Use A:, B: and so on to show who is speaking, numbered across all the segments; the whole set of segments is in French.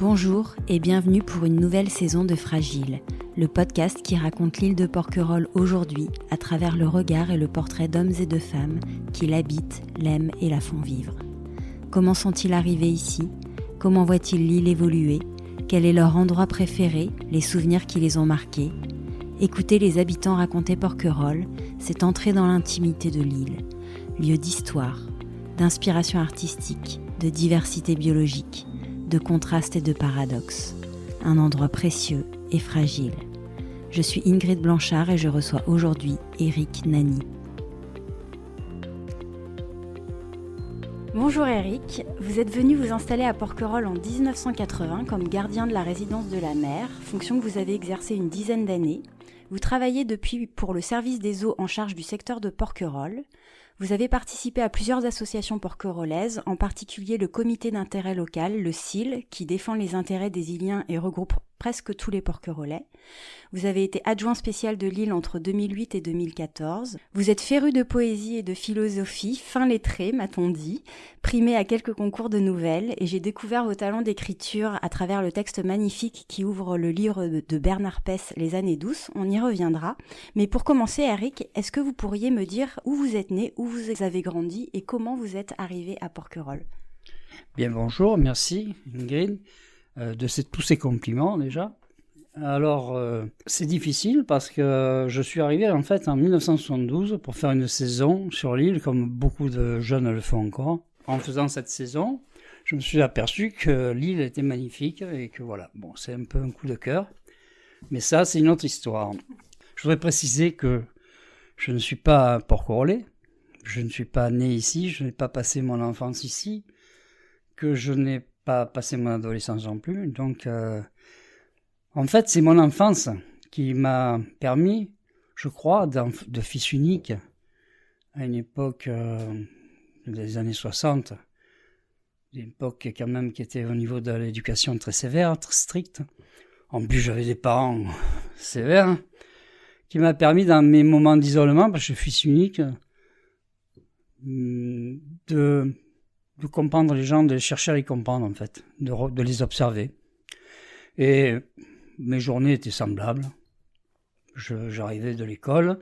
A: Bonjour et bienvenue pour une nouvelle saison de Fragile, le podcast qui raconte l'île de Porquerolles aujourd'hui à travers le regard et le portrait d'hommes et de femmes qui l'habitent, l'aiment et la font vivre. Comment sont-ils arrivés ici ? Comment voient-ils l'île évoluer ? Quel est leur endroit préféré, les souvenirs qui les ont marqués ? Écouter les habitants raconter Porquerolles, c'est entrer dans l'intimité de l'île, lieu d'histoire, d'inspiration artistique, de diversité biologique, de contrastes et de paradoxes. Un endroit précieux et fragile. Je suis Ingrid Blanchard et je reçois aujourd'hui Eric Nani. Bonjour Eric, vous êtes venu vous installer à Porquerolles en 1980 comme gardien de la résidence de la mer, fonction que vous avez exercée une dizaine d'années. Vous travaillez depuis pour le service des eaux en charge du secteur de Porquerolles. Vous avez participé à plusieurs associations porquerolaises, en particulier le comité d'intérêt local, le CIL, qui défend les intérêts des Iliens et regroupe presque tous les Porquerolais. Vous avez été adjoint spécial de l'île entre 2008 et 2014. Vous êtes féru de poésie et de philosophie, fin lettré, m'a-t-on dit, primé à quelques concours de nouvelles, et j'ai découvert vos talents d'écriture à travers le texte magnifique qui ouvre le livre de Bernard Pess, Les années douces. On y reviendra. Mais pour commencer, Eric, est-ce que vous pourriez me dire où vous êtes né, où vous avez grandi et comment vous êtes arrivé à Porquerolles ?
B: Bien, bonjour, merci Ingrid tous ces compliments déjà. Alors, c'est difficile parce que je suis arrivé en fait en 1972 pour faire une saison sur l'île, comme beaucoup de jeunes le font encore. En faisant cette saison, je me suis aperçu que l'île était magnifique et que voilà, bon, c'est un peu un coup de cœur. Mais ça, c'est une autre histoire. Je voudrais préciser que je ne suis pas porquerolais, je ne suis pas né ici, je n'ai pas passé mon enfance ici, que je n'ai pas passé mon adolescence non plus. Donc, en fait, c'est mon enfance qui m'a permis, je crois, de fils unique à une époque des années 60, une époque quand même qui était au niveau de l'éducation très sévère, très stricte. En plus, j'avais des parents sévères, qui m'a permis dans mes moments d'isolement, parce que je suis fils unique, de comprendre les gens, de chercher à les comprendre en fait, de les observer. Et mes journées étaient semblables. J'arrivais de l'école,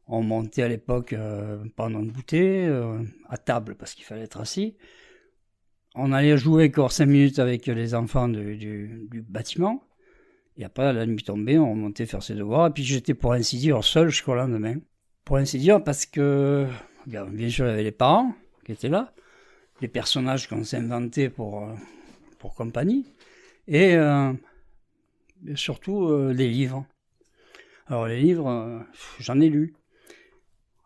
B: on montait à l'époque pendant le goûter, à table parce qu'il fallait être assis. On allait jouer encore 5 minutes avec les enfants du bâtiment. Et après, la nuit tombée, on remontait faire ses devoirs. Et puis j'étais pour ainsi dire seul jusqu'au lendemain. Pour ainsi dire parce que, bien sûr, il y avait les parents qui étaient là, les personnages qu'on s'est inventés pour compagnie, et surtout les livres. Alors les livres, j'en ai lu.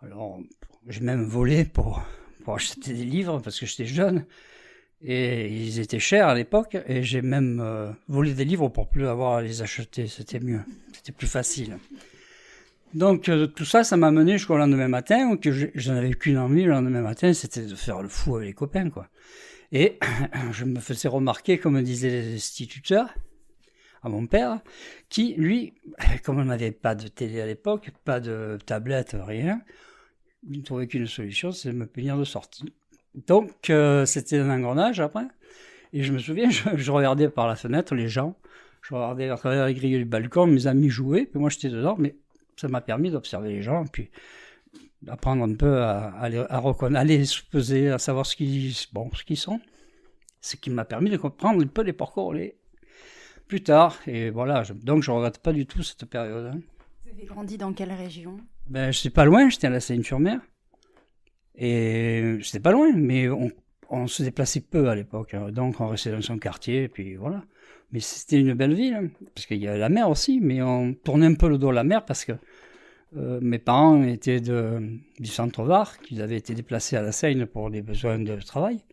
B: Alors j'ai même volé pour acheter des livres parce que j'étais jeune et ils étaient chers à l'époque, et j'ai même volé des livres pour plus avoir à les acheter. C'était mieux, c'était plus facile. Donc tout ça, ça m'a mené jusqu'au lendemain matin, que je n'avais qu'une envie le lendemain matin, c'était de faire le fou avec les copains, quoi. Et je me faisais remarquer, comme disaient les instituteurs, à mon père, qui, lui, comme on n'avait pas de télé à l'époque, pas de tablette, rien, il ne trouvait qu'une solution, c'est de me punir de sortie. Donc c'était un engrenage après, et je me souviens, je regardais par la fenêtre les gens, je regardais à travers les grilles du balcon, mes amis jouaient, puis moi j'étais dedans, mais ça m'a permis d'observer les gens, puis d'apprendre un peu à reconnaître, à les peser, à savoir ce qu'ils sont. Ce qui m'a permis de comprendre un peu les Porquerolais plus tard. Et voilà, donc je ne regrette pas du tout cette période.
A: Vous avez grandi dans quelle région ?
B: Je sais pas loin, j'étais à la Seine-sur-Mer. Et j'étais pas loin, mais on se déplaçait peu à l'époque. Donc on restait dans son quartier, et puis voilà. Mais c'était une belle ville, parce qu'il y avait la mer aussi, mais on tournait un peu le dos à la mer parce que mes parents étaient du centre-Var, qu'ils avaient été déplacés à la Seine pour des besoins de travail.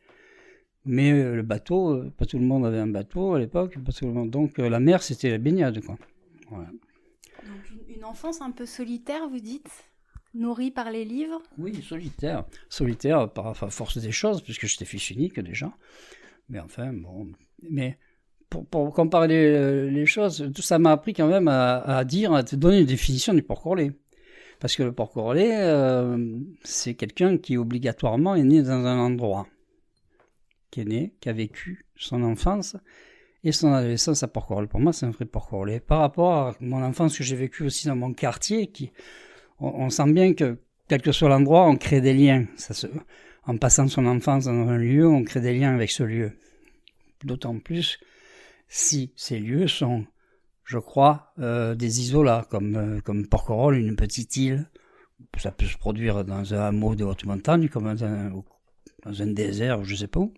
B: Mais le bateau, pas tout le monde avait un bateau à l'époque, pas tout le monde. Donc la mer, c'était la baignade, quoi. Voilà.
A: Donc une enfance un peu solitaire, vous dites ? Nourrie par les livres ?
B: Oui, solitaire. Solitaire par force des choses, puisque j'étais fils unique déjà. Mais enfin, bon... Mais pour comparer les choses, tout ça m'a appris quand même à te donner une définition du Porquerolais. Parce que le Porquerolais, c'est quelqu'un qui obligatoirement est né dans un endroit, qui est né, qui a vécu son enfance et son adolescence à Porquerolles. Pour moi, c'est un vrai Porquerolles. Par rapport à mon enfance que j'ai vécue aussi dans mon quartier, on sent bien que, quel que soit l'endroit, on crée des liens. En passant son enfance dans un lieu, on crée des liens avec ce lieu. D'autant plus si ces lieux sont, je crois, des isolats, comme Porquerolles, une petite île. Ça peut se produire dans un hameau de haute montagne, comme dans un désert, je ne sais pas où.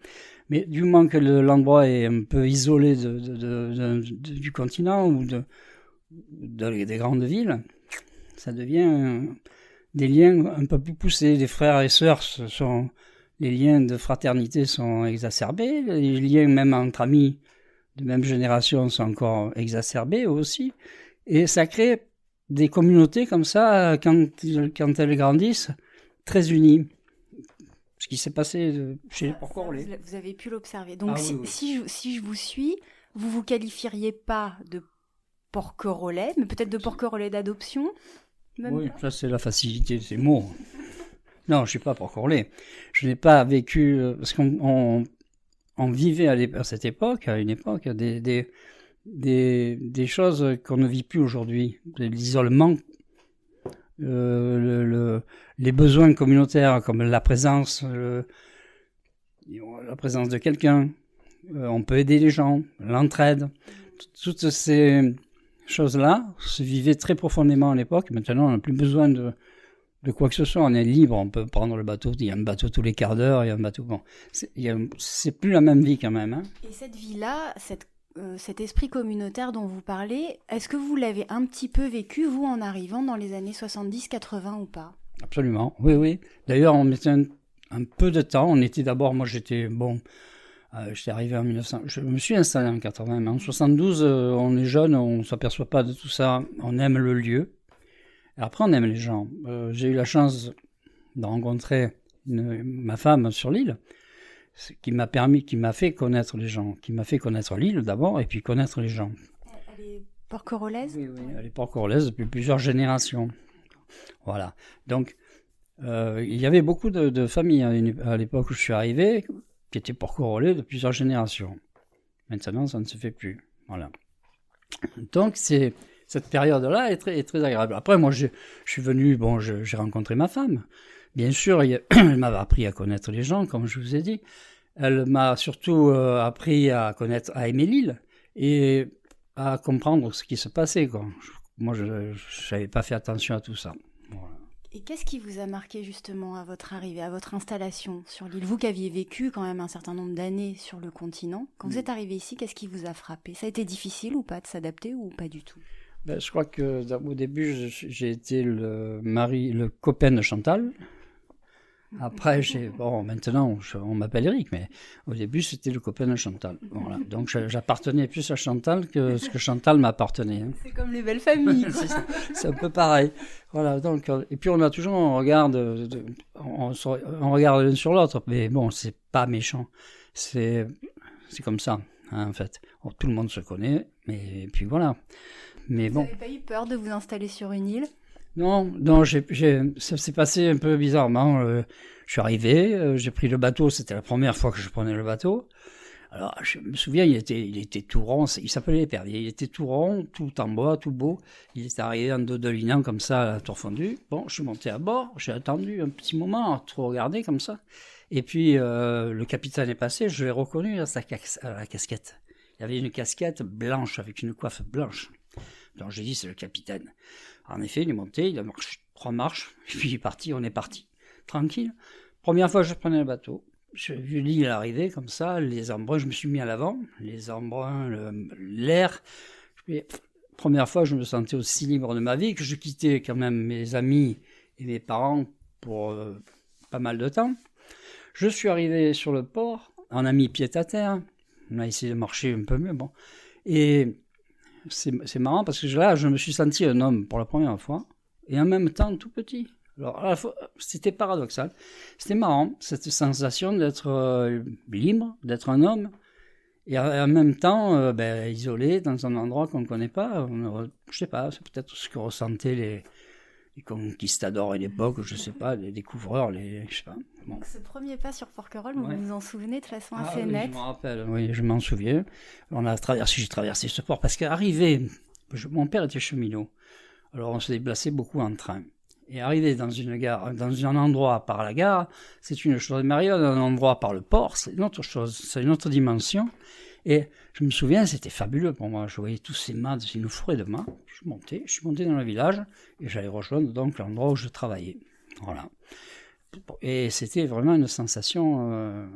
B: Mais du moment que l'endroit est un peu isolé du continent ou des grandes villes, ça devient des liens un peu plus poussés. Les frères et sœurs, les liens de fraternité sont exacerbés, les liens même entre amis de même génération sont encore exacerbés aussi. Et ça crée des communautés comme ça, quand elles grandissent, très unies. Ce qui s'est passé chez les Porquerolles.
A: Vous avez pu l'observer. Donc
B: oui.
A: Si je vous suis, vous vous qualifieriez pas de Porquerolais, mais peut-être de Porquerolais d'adoption même
B: Oui,
A: pas.
B: ça c'est la facilité de ces mots. Non, je suis pas Porquerolais. Je n'ai pas vécu... parce qu'on vivait à cette époque, à une époque, des choses qu'on ne vit plus aujourd'hui. L'isolement, les besoins communautaires, comme la présence de quelqu'un. On peut aider les gens, l'entraide. Toutes ces choses-là se vivaient très profondément à l'époque. Maintenant, on n'a plus besoin de quoi que ce soit. On est libre, on peut prendre le bateau. Il y a un bateau tous les quarts d'heure, il y a un bateau... Bon, c'est plus la même vie quand même. Hein.
A: Et cette vie-là, cet esprit communautaire dont vous parlez, est-ce que vous l'avez un petit peu vécu, vous, en arrivant dans les années 70-80 ou pas ?
B: Absolument, oui. D'ailleurs, on mettait un peu de temps. On était d'abord... Moi, j'étais arrivé en 1900. Je me suis installé en 80. Mais en 72, on est jeune, on ne s'aperçoit pas de tout ça. On aime le lieu. Et après, on aime les gens. J'ai eu la chance de rencontrer ma femme sur l'île, qui m'a fait connaître les gens, qui m'a fait connaître l'île d'abord, et puis connaître les gens.
A: Elle est porquerolnaise ?
B: Oui, elle est porquerolnaise depuis plusieurs générations. Voilà. Donc, il y avait beaucoup de familles à l'époque où je suis arrivé, qui étaient porquerolais de plusieurs générations. Maintenant, ça ne se fait plus. Voilà. Donc, cette période-là est très agréable. Après, moi, je suis venu, j'ai rencontré ma femme. Bien sûr, elle m'avait appris à connaître les gens, comme je vous ai dit. Elle m'a surtout appris à aimer l'île et à comprendre ce qui se passait, quoi. Moi, je n'avais pas fait attention à tout ça. Voilà.
A: Et qu'est-ce qui vous a marqué justement à votre arrivée, à votre installation sur l'île ? Vous qui aviez vécu quand même un certain nombre d'années sur le continent, quand vous êtes arrivé ici, qu'est-ce qui vous a frappé ? Ça a été difficile ou pas de s'adapter ou pas du tout ?
B: Je crois qu'au début, j'ai été le copain de Chantal. Après, maintenant, on m'appelle Eric, mais au début, c'était le copain de Chantal. Voilà. Donc, j'appartenais plus à Chantal que ce que Chantal m'appartenait. Hein.
A: C'est comme les belles familles.
B: C'est un peu pareil. Voilà. Donc, et puis, on a toujours un regard on regarde l'un sur l'autre, mais bon, c'est pas méchant. C'est comme ça, hein, en fait. Tout le monde se connaît, mais puis voilà. Mais
A: vous n'avez pas eu peur de vous installer sur une île ?
B: Non, ça s'est passé un peu bizarrement. Je suis arrivé, j'ai pris le bateau, c'était la première fois que je prenais le bateau. Alors, je me souviens, il était tout rond, il s'appelait l'Épervier, il était tout rond, tout en bois, tout beau. Il était arrivé en dodelinant comme ça, à la tour fondue. Bon, je suis monté à bord, j'ai attendu un petit moment, à trop regarder comme ça. Et puis, le capitaine est passé, je l'ai reconnu à la casquette. Il y avait une casquette blanche, avec une coiffe blanche. Donc j'ai dit, c'est le capitaine. En effet, il est monté, il a marché 3 marches, et puis il est parti, on est parti. Tranquille. Première fois que je prenais le bateau, j'ai vu l'île arriver comme ça, les embruns, je me suis mis à l'avant, les embruns, l'air. Première fois, je me sentais aussi libre de ma vie, que je quittais quand même mes amis et mes parents pour pas mal de temps. Je suis arrivé sur le port, on a mis pied à terre, on a essayé de marcher un peu mieux, bon. Et c'est marrant parce que là, je me suis senti un homme pour la première fois, et en même temps tout petit. Alors, à la fois, c'était paradoxal. C'était marrant, cette sensation d'être libre, d'être un homme, et en même temps isolé dans un endroit qu'on ne connaît pas. Je sais pas, c'est peut-être ce que ressentaient conquistadors à l'époque, je sais pas, les découvreurs, je sais pas. Bon.
A: Donc ce premier pas sur Porquerolles, vous vous en souvenez de façon assez
B: oui,
A: nette?
B: je m'en rappelle, oui, je m'en souviens. J'ai traversé ce port parce qu'arrivé, mon père était cheminot, alors on se déplaçait beaucoup en train. Et arriver dans une gare, dans un endroit par la gare, c'est une chose. Mais arriver dans un endroit par le port, c'est une autre chose, c'est une autre dimension. Et je me souviens, c'était fabuleux pour moi. Je voyais tous ces mâts, c'est une forêt de mâts. Je suis monté dans le village et j'allais rejoindre donc l'endroit où je travaillais. Voilà. Et c'était vraiment une sensation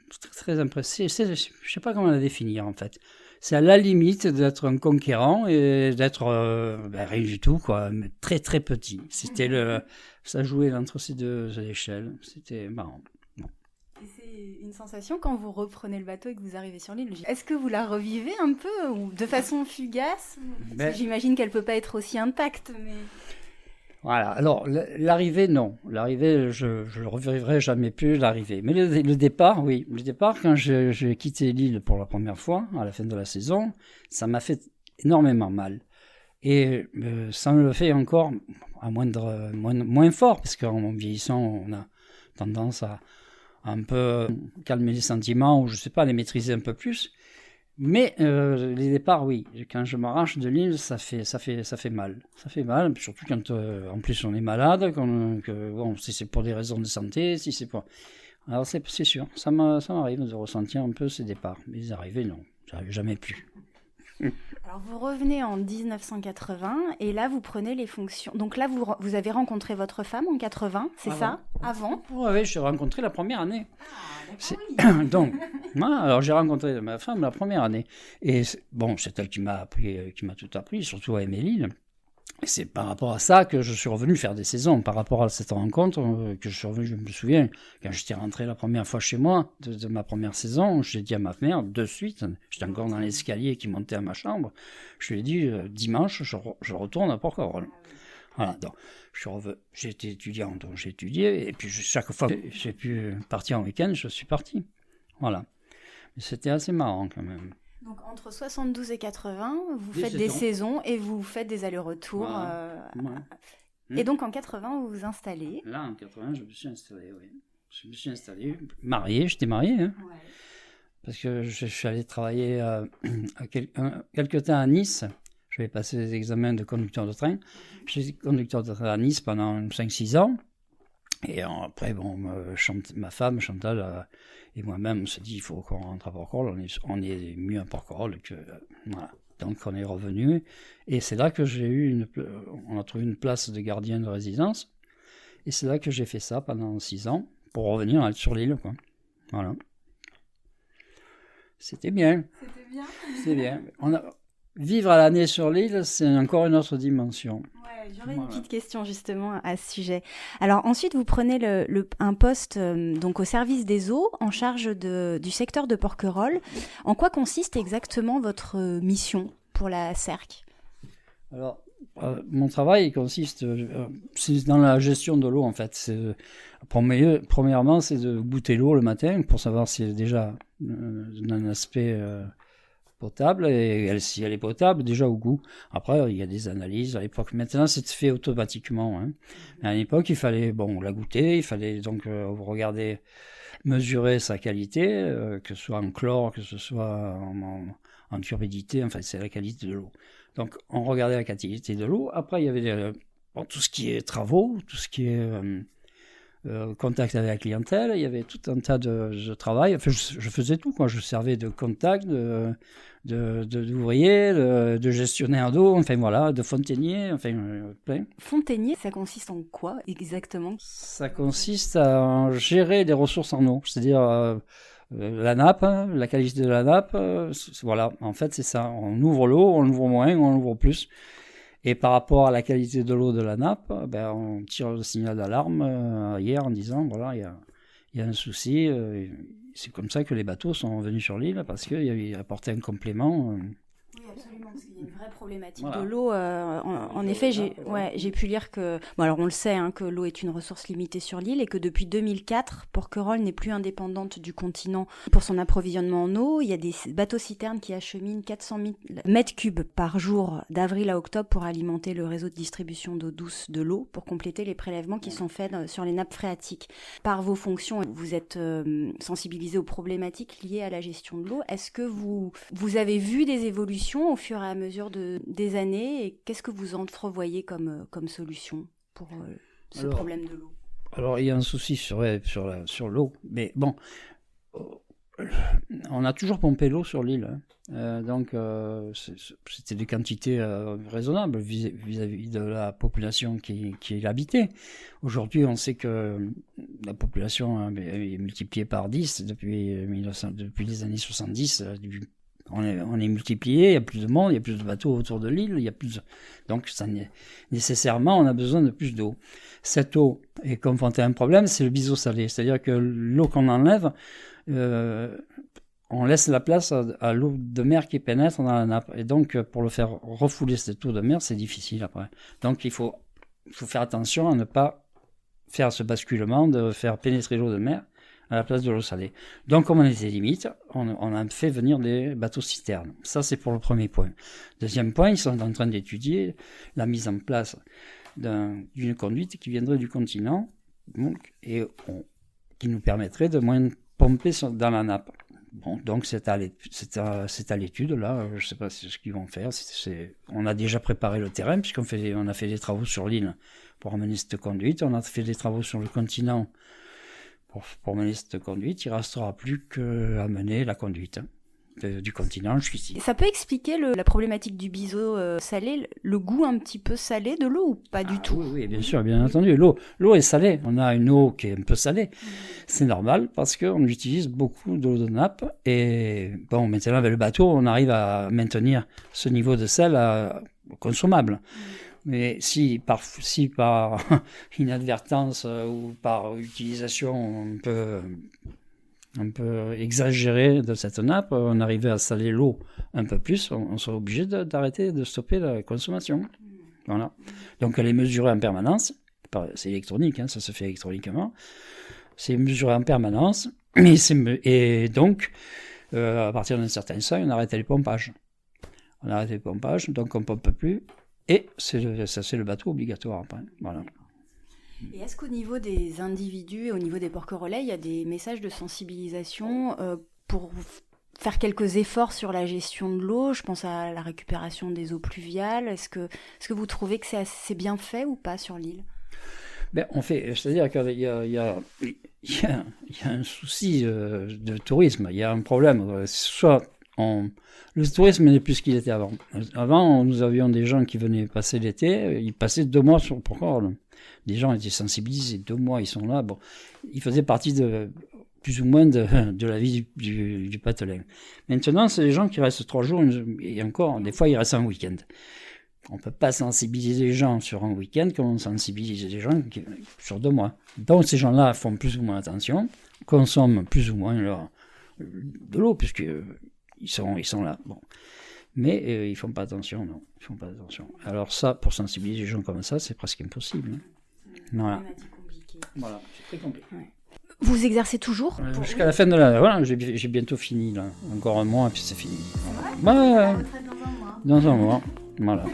B: très, très impressionnante. Je ne sais pas comment la définir en fait. C'est à la limite d'être un conquérant et d'être rien du tout, quoi, mais très très petit. Ça jouait entre ces deux échelles. C'était marrant. Bon.
A: Et c'est une sensation quand vous reprenez le bateau et que vous arrivez sur l'île. Est-ce que vous la revivez un peu ou de façon fugace? J'imagine qu'elle peut pas être aussi intacte, mais...
B: Voilà, alors l'arrivée, non. L'arrivée, je ne revivrai jamais plus l'arrivée. Mais le départ, oui. Le départ, quand j'ai quitté l'île pour la première fois, à la fin de la saison, ça m'a fait énormément mal. Et ça me le fait encore à moins fort, parce qu'en vieillissant, on a tendance à un peu calmer les sentiments, ou je sais pas, les maîtriser un peu plus. Mais les départs, oui. Quand je m'arrache de l'île, ça fait mal. Ça fait mal, surtout quand en plus on est malade, si c'est pour des raisons de santé, si c'est pour... Alors c'est sûr, ça m'arrive de ressentir un peu ces départs. Mais les arrivées, non, j'arrive jamais plus.
A: Alors vous revenez en 1980 et là vous prenez les fonctions. Donc là vous avez rencontré votre femme en 80, c'est ça? Avant?
B: Oui, je l'ai rencontrée la première année.
A: Ah, oui.
B: Donc, moi, alors j'ai rencontré ma femme la première année. Et bon, c'est elle qui m'a tout appris, surtout à aimer l'île. Et c'est par rapport à ça que je suis revenu faire des saisons, par rapport à cette rencontre que je suis revenu. Je me souviens, quand j'étais rentré la première fois chez moi, de ma première saison, j'ai dit à ma mère, de suite, j'étais encore dans l'escalier qui montait à ma chambre, je lui ai dit, dimanche, je retourne à Porquerolles. Voilà, donc j'étais étudiant, donc j'ai étudié, et puis chaque fois que j'ai pu partir en week-end, je suis parti. Voilà. Mais c'était assez marrant quand même.
A: Donc entre 72 et 80, vous faites des saisons et vous faites des allers-retours. Voilà. Et donc en 80, vous vous installez.
B: Là, en 80, je me suis installé, oui. Je me suis installé, j'étais marié, hein. Ouais. Parce que je suis allé travailler quelque temps à Nice. Je vais passer des examens de conducteur de train. J'étais conducteur de train à Nice pendant 5-6 ans. Et après, ma femme, Chantal, et moi-même, on s'est dit, il faut qu'on rentre à Porquerolles. On est mieux à Porquerolles que... voilà. Donc, on est revenu. Et c'est là que on a trouvé une place de gardien de résidence. Et c'est là que j'ai fait ça pendant 6 ans, pour revenir sur l'île, quoi. Voilà. C'était bien. C'était bien. Vivre à l'année sur l'île, c'est encore une autre dimension.
A: Ouais, j'aurais une petite question justement à ce sujet. Alors ensuite, vous prenez un poste donc au service des eaux en charge du secteur de Porquerolles. En quoi consiste exactement votre mission pour la CERC?
B: Alors, mon travail consiste, c'est dans la gestion de l'eau en fait. Premièrement, c'est de goûter l'eau le matin pour savoir si elle est déjà d'un aspect... potable, et si elle est potable, déjà au goût. Après, il y a des analyses. À l'époque, maintenant, c'est fait automatiquement. Hein. À l'époque, il fallait la goûter, il fallait donc regarder, mesurer sa qualité, que ce soit en chlore, que ce soit en turbidité, enfin, c'est la qualité de l'eau. Donc, on regardait la qualité de l'eau. Après, il y avait tout ce qui est travaux, tout ce qui est... contact avec la clientèle, il y avait tout un tas de travail. Enfin, je faisais tout, quoi. Je servais de contact, d'ouvrier, de gestionnaire d'eau, enfin voilà, de fontainier, enfin plein.
A: Fontainier, ça consiste en quoi exactement?
B: Ça consiste à gérer les ressources en eau, c'est-à-dire la nappe, la qualité de la nappe, voilà, en fait c'est ça. On ouvre l'eau, on ouvre moins, on ouvre plus. Et par rapport à la qualité de l'eau de la nappe, on tire le signal d'alarme hier en disant, voilà, il y a un souci. C'est comme ça que les bateaux sont venus sur l'île, parce qu'ils apportaient un complément
A: Oui, absolument, parce qu'il y a une vraie problématique
B: Voilà.
A: de l'eau. En effet, j'ai pu lire que... Bon, alors on le sait, hein, que l'eau est une ressource limitée sur l'île et que depuis 2004, Porquerolles n'est plus indépendante du continent pour son approvisionnement en eau. Il y a des bateaux-citernes qui acheminent 400 000 mètres cubes par jour d'avril à octobre pour alimenter le réseau de distribution d'eau douce de l'eau, pour compléter les prélèvements qui sont faits sur les nappes phréatiques. Par vos fonctions, vous êtes sensibilisé aux problématiques liées à la gestion de l'eau. Est-ce que vous avez vu des évolutions au fur et à mesure des années, et qu'est-ce que vous entrevoyez comme solution pour ce problème de l'eau?
B: Alors, il y a un souci sur l'eau, mais bon, on a toujours pompé l'eau sur l'île, hein. Donc c'était des quantités raisonnables vis-à-vis de la population qui l'habitait. Aujourd'hui, on sait que la population est multipliée par 10 depuis les années 70. On est multiplié, il y a plus de monde, il y a plus de bateaux autour de l'île, il y a plus de... Donc nécessairement on a besoin de plus d'eau. Cette eau est confrontée à un problème, c'est le biseau salé, c'est-à-dire que l'eau qu'on enlève, on laisse la place à l'eau de mer qui pénètre dans la nappe. Et donc pour le faire refouler cette eau de mer, c'est difficile après. Donc il faut faire attention à ne pas faire ce basculement de faire pénétrer l'eau de mer à la place de l'eau salée. Donc, comme on était limite, on a fait venir des bateaux-citernes. Ça, c'est pour le premier point. Deuxième point, ils sont en train d'étudier la mise en place d'une conduite qui viendrait du continent, donc, qui nous permettrait de moins pomper dans la nappe. Bon, donc c'est à l'étude, là, je ne sais pas ce qu'ils vont faire. On a déjà préparé le terrain, puisqu'on a fait des travaux sur l'île pour amener cette conduite. On a fait des travaux sur le continent pour mener cette conduite. Il ne restera plus qu'à mener la conduite du continent jusqu'ici.
A: Ça peut expliquer la problématique du biseau salé, le goût un petit peu salé de l'eau, ou pas du tout?
B: Oui, bien sûr, bien entendu. L'eau est salée. On a une eau qui est un peu salée. C'est normal parce qu'on utilise beaucoup d'eau de nappe. Et bon, maintenant, avec le bateau, on arrive à maintenir ce niveau de sel consommable. Mais si par inadvertance ou par utilisation un peu exagérée de cette nappe, on arrivait à saler l'eau un peu plus, on serait obligé d'arrêter, de stopper la consommation. Voilà. Donc elle est mesurée en permanence. C'est électronique, hein, ça se fait électroniquement. C'est mesuré en permanence. Et donc, à partir d'un certain seuil, on arrête les pompages. Donc on ne pompe plus. Et c'est le bateau obligatoire après. Voilà.
A: Et est-ce qu'au niveau des individus, au niveau des porquerolais, il y a des messages de sensibilisation pour faire quelques efforts sur la gestion de l'eau? Je pense à la récupération des eaux pluviales. Est-ce que vous trouvez que c'est bien fait ou pas sur l'île?
B: On fait, c'est-à-dire qu'il y a un souci de tourisme, il y a un problème. Soit le tourisme n'est plus ce qu'il était avant. Avant, nous avions des gens qui venaient passer l'été, ils passaient 2 mois sur Porquerolles. Des gens étaient sensibilisés, 2 mois, ils sont là. Bon, ils faisaient partie plus ou moins de la vie du patelin. Maintenant, c'est des gens qui restent 3 jours, et encore, des fois, ils restent un week-end. On ne peut pas sensibiliser les gens sur un week-end comme on sensibilise les gens sur 2 mois. Donc, ces gens-là font plus ou moins attention, consomment plus ou moins de l'eau, puisqu'ils sont là. Bon. Mais ils ne font pas attention, non. Ils font pas attention. Alors ça, pour sensibiliser les gens comme ça, c'est presque impossible. Hein. Voilà. Voilà, c'est très compliqué.
A: Ouais. Vous exercez toujours
B: jusqu'à la fin de l'année. Voilà, j'ai bientôt fini, là. Encore un mois, et puis c'est fini.
A: C'est vrai?
B: Ouais.
A: Retraite dans un mois.
B: Dans un mois, voilà.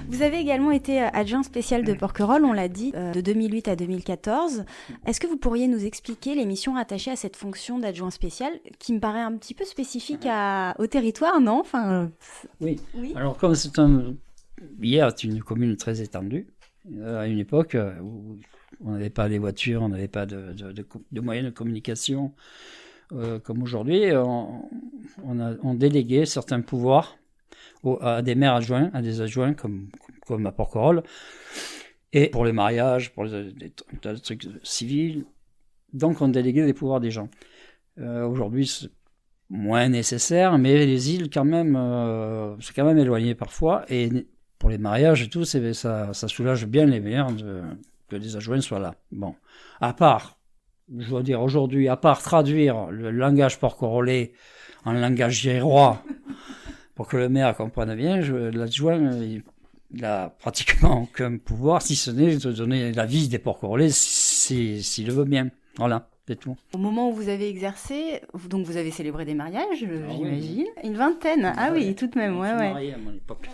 A: Vous avez également été adjoint spécial de Porquerolles, on l'a dit, de 2008 à 2014. Est-ce que vous pourriez nous expliquer les missions rattachées à cette fonction d'adjoint spécial, qui me paraît un petit peu spécifique au territoire, non?
B: Oui. Alors, comme hier, c'est une commune très étendue, à une époque où on n'avait pas les voitures, on n'avait pas de moyens de communication comme aujourd'hui, on déléguait certains pouvoirs à des maires adjoints, à des adjoints comme à Porquerolles, et pour les mariages, pour des trucs civils. Donc on déléguait des pouvoirs des gens. Aujourd'hui, c'est moins nécessaire, mais les îles, quand même, c'est quand même éloigné parfois. Et pour les mariages et tout, ça soulage bien les maires que les adjoints soient là. Bon, à part, je dois dire aujourd'hui, à part traduire le langage porquerolais en langage girois pour que le maire comprenne bien, l'adjoint, il n'a pratiquement aucun pouvoir, si ce n'est de donner l'avis des porquerolais s'il le veut bien. Voilà, c'est tout.
A: Au moment où vous avez exercé, donc vous avez célébré des mariages, j'imagine.
B: Oui.
A: Une vingtaine, oui, tout de même,
B: Je suis marié à mon époque.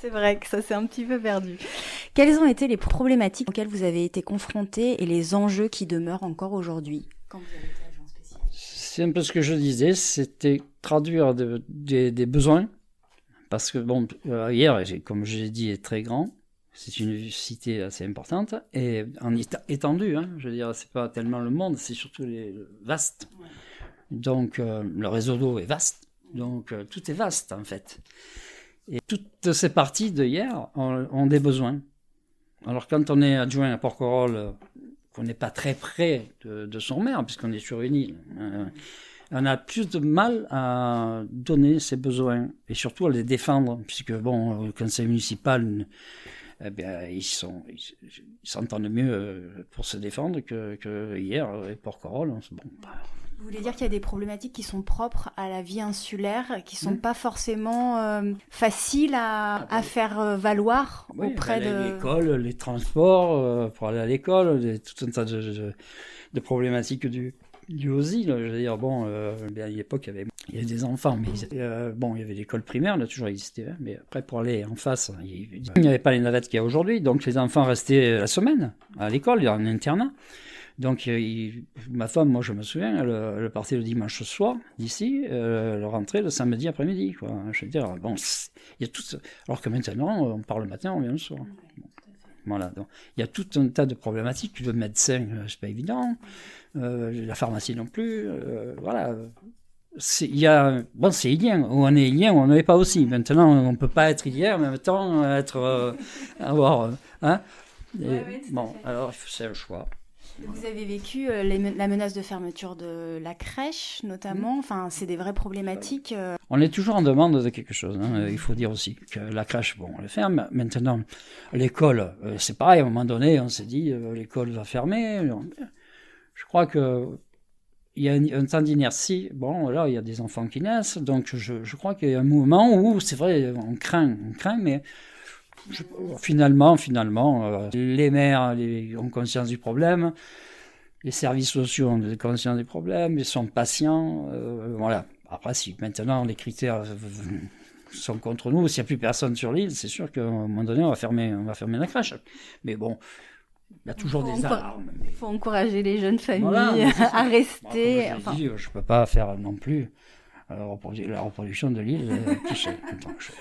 A: C'est vrai que ça s'est un petit peu perdu. Quelles ont été les problématiques auxquelles vous avez été confrontés et les enjeux qui demeurent encore aujourd'hui quand vous avez été adjoint spécial?
B: C'est un peu ce que je disais, c'était traduire des besoins, parce que bon, hier, comme je l'ai dit, est très grand, c'est une cité assez importante, et en étendue, hein, je veux dire, c'est pas tellement le monde, c'est surtout vaste. Ouais. Donc, le réseau d'eau est vaste, donc tout est vaste en fait. Et toutes ces parties de hier ont des besoins. Alors quand on est adjoint à Porquerolles, qu'on n'est pas très près de son maire, puisqu'on est sur une île, on a plus de mal à donner ses besoins, et surtout à les défendre, puisque bon, le conseil municipal, eh bien, ils s'entendent mieux pour se défendre que hier, à Porquerolles. Bon,
A: vous voulez dire qu'il y a des problématiques qui sont propres à la vie insulaire, qui ne sont pas forcément faciles à faire valoir auprès de...
B: L'école, les transports pour aller à l'école, tout un tas de problématiques du OSI. Je veux dire, bon, à l'époque, il y avait des enfants, mais il y avait l'école primaire, elle a toujours existé, hein, mais après, pour aller en face, il n'y avait pas les navettes qu'il y a aujourd'hui, donc les enfants restaient la semaine à l'école, en internat. Donc, ma femme, moi je me souviens, elle partait le dimanche soir d'ici, elle rentrait le samedi après-midi, quoi. Je veux dire, bon, il y a tout. Alors que maintenant, on part le matin, on vient le soir. Bon. Voilà, donc il y a tout un tas de problématiques. Le médecin, c'est pas évident, la pharmacie non plus, voilà. C'est ilien, ou on est ilien, ou on n'est pas aussi. Maintenant, on ne peut pas être ilien, en même temps, avoir. Hein, bon, alors c'est le choix.
A: Vous avez vécu la menace de fermeture de la crèche, notamment. Enfin, c'est des vraies problématiques.
B: On est toujours en demande de quelque chose. Hein. Il faut dire aussi que la crèche, bon, on le ferme. Maintenant, l'école, c'est pareil. À un moment donné, on s'est dit, l'école va fermer. Je crois que il y a un temps d'inertie. Bon, là, il y a des enfants qui naissent. Donc, je crois qu'il y a un moment où, c'est vrai, on craint, mais... Finalement, les maires ont conscience du problème, les services sociaux ont conscience du problème, ils sont patients, voilà. Après, si maintenant les critères sont contre nous, s'il n'y a plus personne sur l'île, c'est sûr qu'à un moment donné, on va fermer la crèche. Mais bon, il y a toujours des alarmes.
A: Il faut encourager les jeunes familles à rester.
B: Bon, je ne peux pas faire non plus la reproduction de l'île,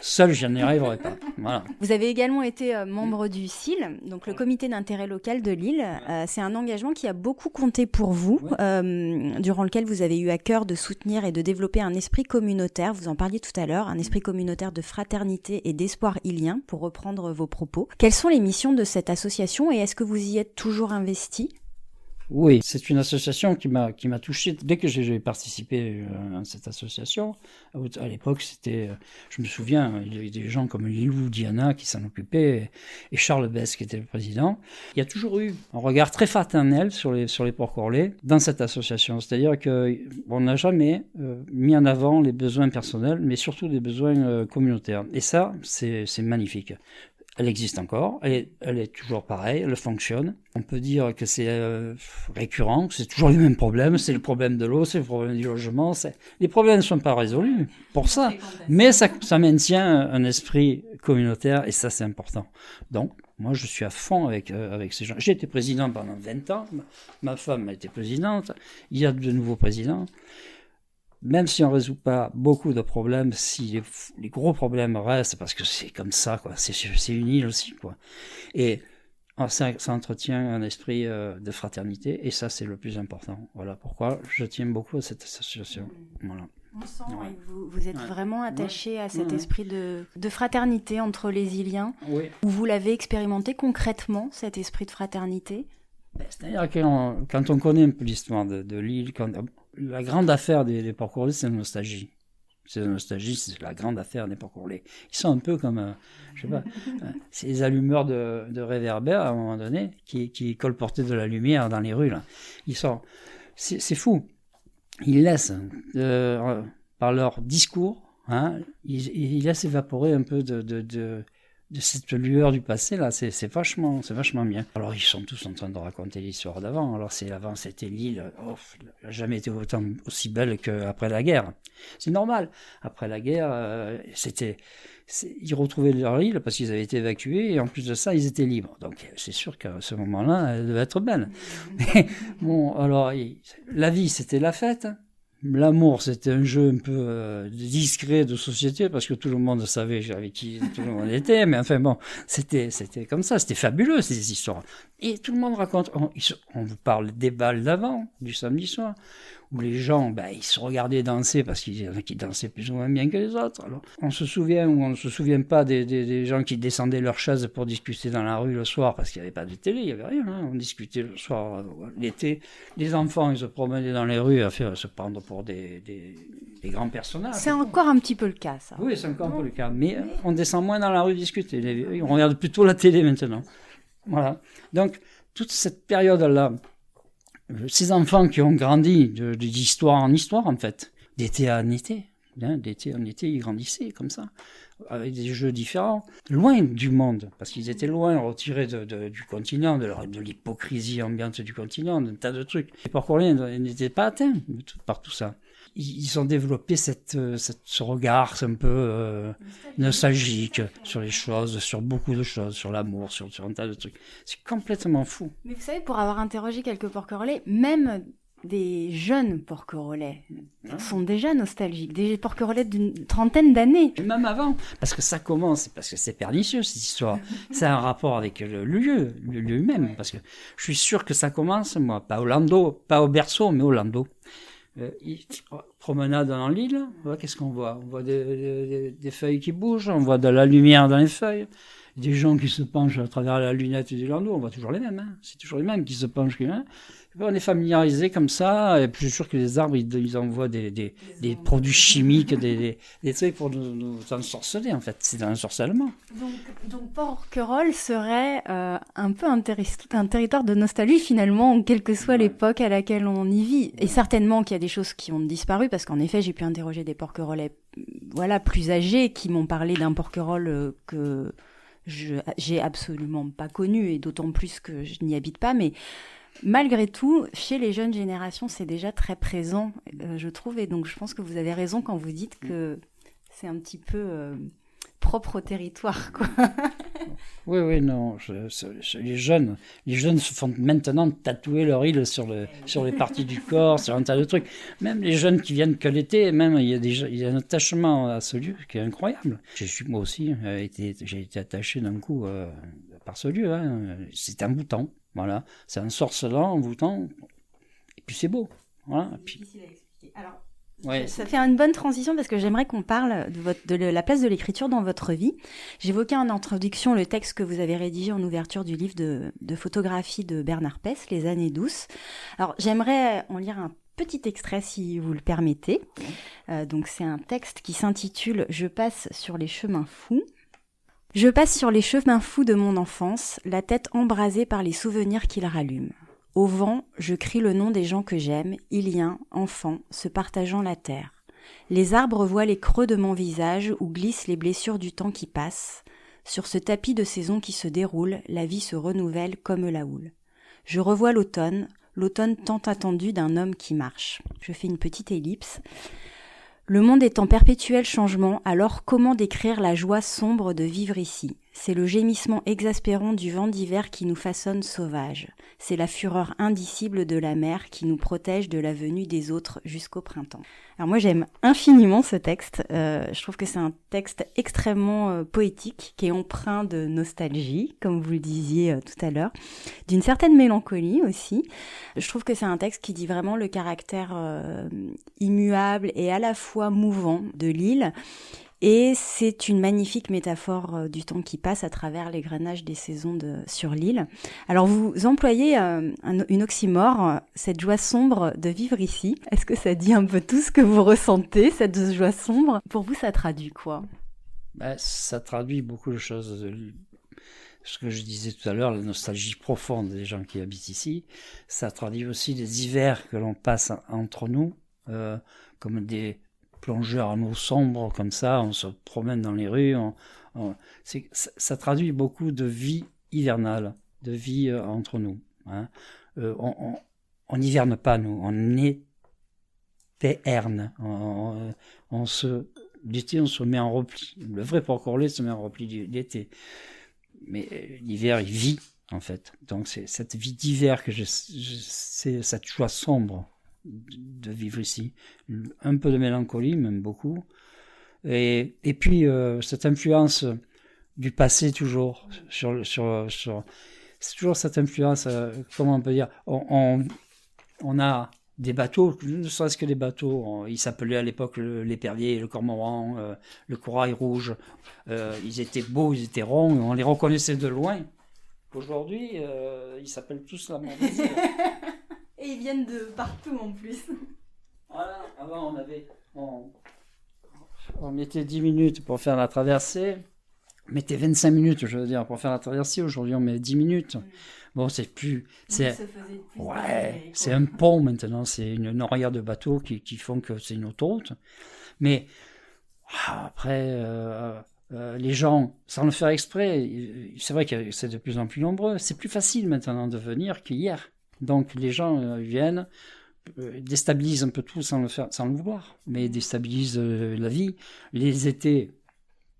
B: seul, je n'y arriverai pas. Voilà.
A: Vous avez également été membre du CIL, donc le comité d'intérêt local de l'île. C'est un engagement qui a beaucoup compté pour vous, durant lequel vous avez eu à cœur de soutenir et de développer un esprit communautaire. Vous en parliez tout à l'heure, un esprit communautaire de fraternité et d'espoir ilien, pour reprendre vos propos. Quelles sont les missions de cette association et est-ce que vous y êtes toujours investi ?
B: Oui, c'est une association qui m'a touché dès que j'ai participé à cette association. À l'époque, je me souviens, il y avait des gens comme Lilou Diana qui s'en occupaient et Charles Besse qui était le président. Il y a toujours eu un regard très fraternel sur les Porquerolais dans cette association. C'est-à-dire qu'on n'a jamais mis en avant les besoins personnels, mais surtout des besoins communautaires. Et ça, c'est magnifique. Elle existe encore, elle est toujours pareille, elle fonctionne. On peut dire que c'est récurrent, que c'est toujours les mêmes problèmes, c'est le problème de l'eau, c'est le problème du logement. Les problèmes ne sont pas résolus pour ça, mais ça maintient un esprit communautaire et ça c'est important. Donc, moi je suis à fond avec ces gens. J'ai été président pendant 20 ans, ma femme a été présidente, il y a de nouveaux présidents. Même si on ne résout pas beaucoup de problèmes, si les gros problèmes restent, parce que c'est comme ça, quoi. C'est une île aussi, quoi. Et ça entretient un esprit de fraternité, et ça, c'est le plus important. Voilà pourquoi je tiens beaucoup à cette association. Voilà.
A: On sent que vous êtes vraiment attaché à cet esprit de fraternité entre les Iliens.
B: Oui.
A: Où vous l'avez expérimenté concrètement, cet esprit de fraternité?
B: C'est-à-dire que quand on connaît un peu l'histoire de l'île, la grande affaire des Porquerolais, c'est la nostalgie. C'est la nostalgie, c'est la grande affaire des porc-roulés. Ils sont un peu comme, je sais pas, c'est les allumeurs de réverbères à un moment donné qui colportaient de la lumière dans les rues. Là. C'est fou. Ils laissent, par leur discours, ils laissent évaporer un peu de cette lueur du passé là, c'est vachement bien. Alors ils sont tous en train de raconter l'histoire d'avant. Alors avant c'était l'île, elle n'a jamais été aussi belle qu'après la guerre. C'est normal. Après la guerre, ils retrouvaient leur île parce qu'ils avaient été évacués et en plus de ça ils étaient libres. Donc c'est sûr qu'à ce moment-là, elle devait être belle. Mais bon, alors la vie c'était la fête. L'amour, c'était un jeu un peu discret de société parce que tout le monde savait avec qui tout le monde était. Mais enfin bon, c'était comme ça, c'était fabuleux ces histoires. Et tout le monde raconte. On vous parle des balles d'avant, du samedi soir, où les gens, ils se regardaient danser parce qu'il y en a qui dansaient plus ou moins bien que les autres. Alors, on se souvient ou on ne se souvient pas des gens qui descendaient leurs chaises pour discuter dans la rue le soir parce qu'il n'y avait pas de télé, il n'y avait rien. On discutait le soir, l'été. Les enfants, ils se promenaient dans les rues à se prendre pour des grands personnages.
A: C'est encore un petit peu le cas, ça.
B: Oui, c'est encore un peu le cas. Mais on descend moins dans la rue discuter. On regarde plutôt la télé maintenant. Voilà. Donc, toute cette période-là, ces enfants qui ont grandi d'histoire en histoire, en fait, d'été en été, ils grandissaient comme ça, avec des jeux différents, loin du monde, parce qu'ils étaient loin, retirés du continent, de l'hypocrisie ambiante du continent, d'un tas de trucs. Les porc-roulés n'étaient pas atteints par tout ça. Ils ont développé ce regard un peu nostalgique sur les choses, sur beaucoup de choses, sur l'amour, sur un tas de trucs. C'est complètement fou.
A: Mais vous savez, pour avoir interrogé quelques porc-roulés, même des jeunes porc-roulés sont déjà nostalgiques, des porc-roulés d'une trentaine d'années.
B: Même avant, parce que ça commence, parce que c'est pernicieux cette histoire. C'est un rapport avec le lieu même, parce que je suis sûr que ça commence, moi, pas au berceau, mais au landau. Promenade dans l'île, qu'est-ce qu'on voit? On voit des feuilles qui bougent, on voit de la lumière dans les feuilles, des gens qui se penchent à travers la lunette du landau, on voit toujours les mêmes, c'est toujours les mêmes qui se penchent. On est familiarisé comme ça, et puis je suis sûr que les arbres, ils envoient des produits chimiques, des trucs pour nous ensorceler, en fait, c'est un ensorcellement.
A: Donc Porquerolles serait un peu un territoire de nostalgie finalement, quelle que soit l'époque à laquelle on y vit. Et certainement qu'il y a des choses qui ont disparu, parce qu'en effet, j'ai pu interroger des porquerolles plus âgés qui m'ont parlé d'un porquerolles que j'ai absolument pas connu, et d'autant plus que je n'y habite pas, mais malgré tout, chez les jeunes générations, c'est déjà très présent, je trouve, et donc je pense que vous avez raison quand vous dites que c'est un petit peu propre au territoire, quoi.
B: Oui, non, les jeunes se font maintenant tatouer leur île sur les parties du corps, sur un tas de trucs. Même les jeunes qui viennent que l'été, même il y a un attachement à ce lieu qui est incroyable. Moi aussi, j'ai été attaché d'un coup par ce lieu. C'est envoûtant. Voilà, c'est un sorcelant, envoûtant, et puis c'est beau. Voilà. Et puis...
A: Difficile à expliquer. Alors,
B: ouais.
A: Ça fait une bonne transition parce que j'aimerais qu'on parle de la place de l'écriture dans votre vie. J'évoquais en introduction le texte que vous avez rédigé en ouverture du livre de photographie de Bernard Pess, Les années douces. Alors, j'aimerais en lire un petit extrait si vous le permettez. Donc, c'est un texte qui s'intitule « Je passe sur les chemins fous ». Je passe sur les chemins fous de mon enfance, la tête embrasée par les souvenirs qu'ils rallument. Au vent, je crie le nom des gens que j'aime, iliens, enfants, se partageant la terre. Les arbres voient les creux de mon visage où glissent les blessures du temps qui passe. Sur ce tapis de saison qui se déroule, la vie se renouvelle comme la houle. Je revois l'automne tant attendu d'un homme qui marche. Je fais une petite ellipse. Le monde est en perpétuel changement, alors comment décrire la joie sombre de vivre ici ? C'est le gémissement exaspérant du vent d'hiver qui nous façonne sauvages. C'est la fureur indicible de la mer qui nous protège de la venue des autres jusqu'au printemps. Alors moi j'aime infiniment ce texte. Je trouve que c'est un texte extrêmement poétique, qui est empreint de nostalgie, comme vous le disiez tout à l'heure, d'une certaine mélancolie aussi. Je trouve que c'est un texte qui dit vraiment le caractère immuable et à la fois mouvant de l'île, Et c'est une magnifique métaphore du temps qui passe à travers l'égrenage des saisons sur l'île. Alors vous employez une oxymore, cette joie sombre de vivre ici. Est-ce que ça dit un peu tout ce que vous ressentez, cette joie sombre? Pour vous, ça traduit quoi?
B: Ça traduit beaucoup de choses. Ce que je disais tout à l'heure, la nostalgie profonde des gens qui habitent ici. Ça traduit aussi les hivers que l'on passe entre nous, comme des plongeurs en eau sombre, comme ça, on se promène dans les rues. Ça traduit beaucoup de vie hivernale, de vie entre nous. Hein. On n'hiverne pas, nous, on hiverne. L'été, on se met en repli. Le vrai porc-orlais se met en repli l'été. Mais l'hiver, il vit, en fait. Donc, c'est cette vie d'hiver que c'est cette joie sombre de vivre ici. Un peu de mélancolie, même beaucoup. Et puis, cette influence du passé, toujours, c'est toujours cette influence, comment on peut dire, on a des bateaux, ne serait-ce que des bateaux, ils s'appelaient à l'époque l'épervier, le cormoran, le corail rouge, ils étaient beaux, ils étaient ronds, on les reconnaissait de loin. Aujourd'hui, ils s'appellent tous la même chose.
A: Et ils viennent de partout en plus.
B: Voilà, avant on mettait 10 minutes pour faire la traversée, on mettait 25 minutes, je veux dire, pour faire la traversée, aujourd'hui on met 10 minutes. Bon, c'est un pont maintenant, c'est une noria de bateaux qui font que c'est une autoroute. Mais après, les gens, sans le faire exprès, c'est vrai que c'est de plus en plus nombreux, c'est plus facile maintenant de venir qu'hier. Donc les gens viennent, déstabilisent un peu tout sans le vouloir, mais déstabilisent la vie. Les étés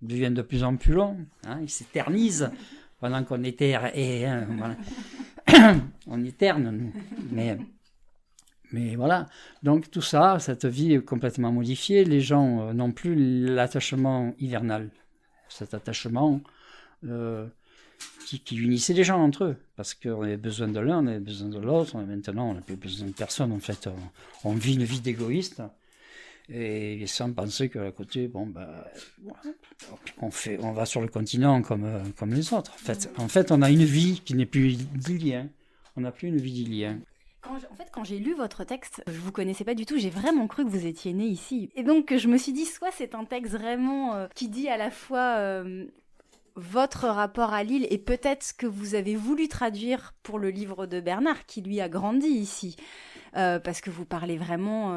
B: deviennent de plus en plus longs, hein, ils s'éternisent. Pendant qu'on éterne, voilà. On éterne, nous. Mais voilà. Donc tout ça, cette vie est complètement modifiée. Les gens n'ont plus l'attachement hivernal. Cet attachement qui unissait les gens entre eux. Parce qu'on avait besoin de l'un, on avait besoin de l'autre. Maintenant, on n'a plus besoin de personne. En fait, on vit une vie d'égoïste. Et sans penser qu'à côté, on va sur le continent comme les autres. En fait, on a une vie qui n'est plus d'Ilien. On n'a plus une vie d'Ilien.
A: Quand j'ai lu votre texte, je vous connaissais pas du tout, j'ai vraiment cru que vous étiez né ici. Et donc, je me suis dit, soit c'est un texte vraiment qui dit à la fois votre rapport à l'île et peut-être ce que vous avez voulu traduire pour le livre de Bernard, qui lui a grandi ici. Parce que vous parlez vraiment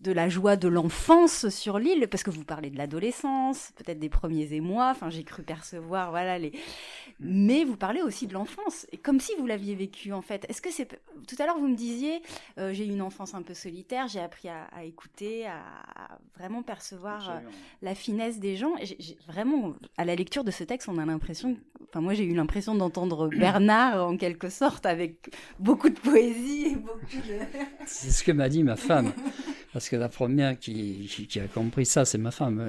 A: de la joie de l'enfance sur l'île, parce que vous parlez de l'adolescence, peut-être des premiers émois, enfin j'ai cru percevoir, mais vous parlez aussi de l'enfance, et comme si vous l'aviez vécu en fait. Est-ce que c'est... Tout à l'heure vous me disiez, j'ai eu une enfance un peu solitaire, j'ai appris à écouter, à vraiment percevoir la finesse des gens. Vraiment, à la lecture de ce texte, on a l'impression, moi j'ai eu l'impression d'entendre Bernard en quelque sorte, avec beaucoup de poésie et beaucoup de...
B: C'est ce que m'a dit ma femme. Parce que la première qui a compris ça, c'est ma femme.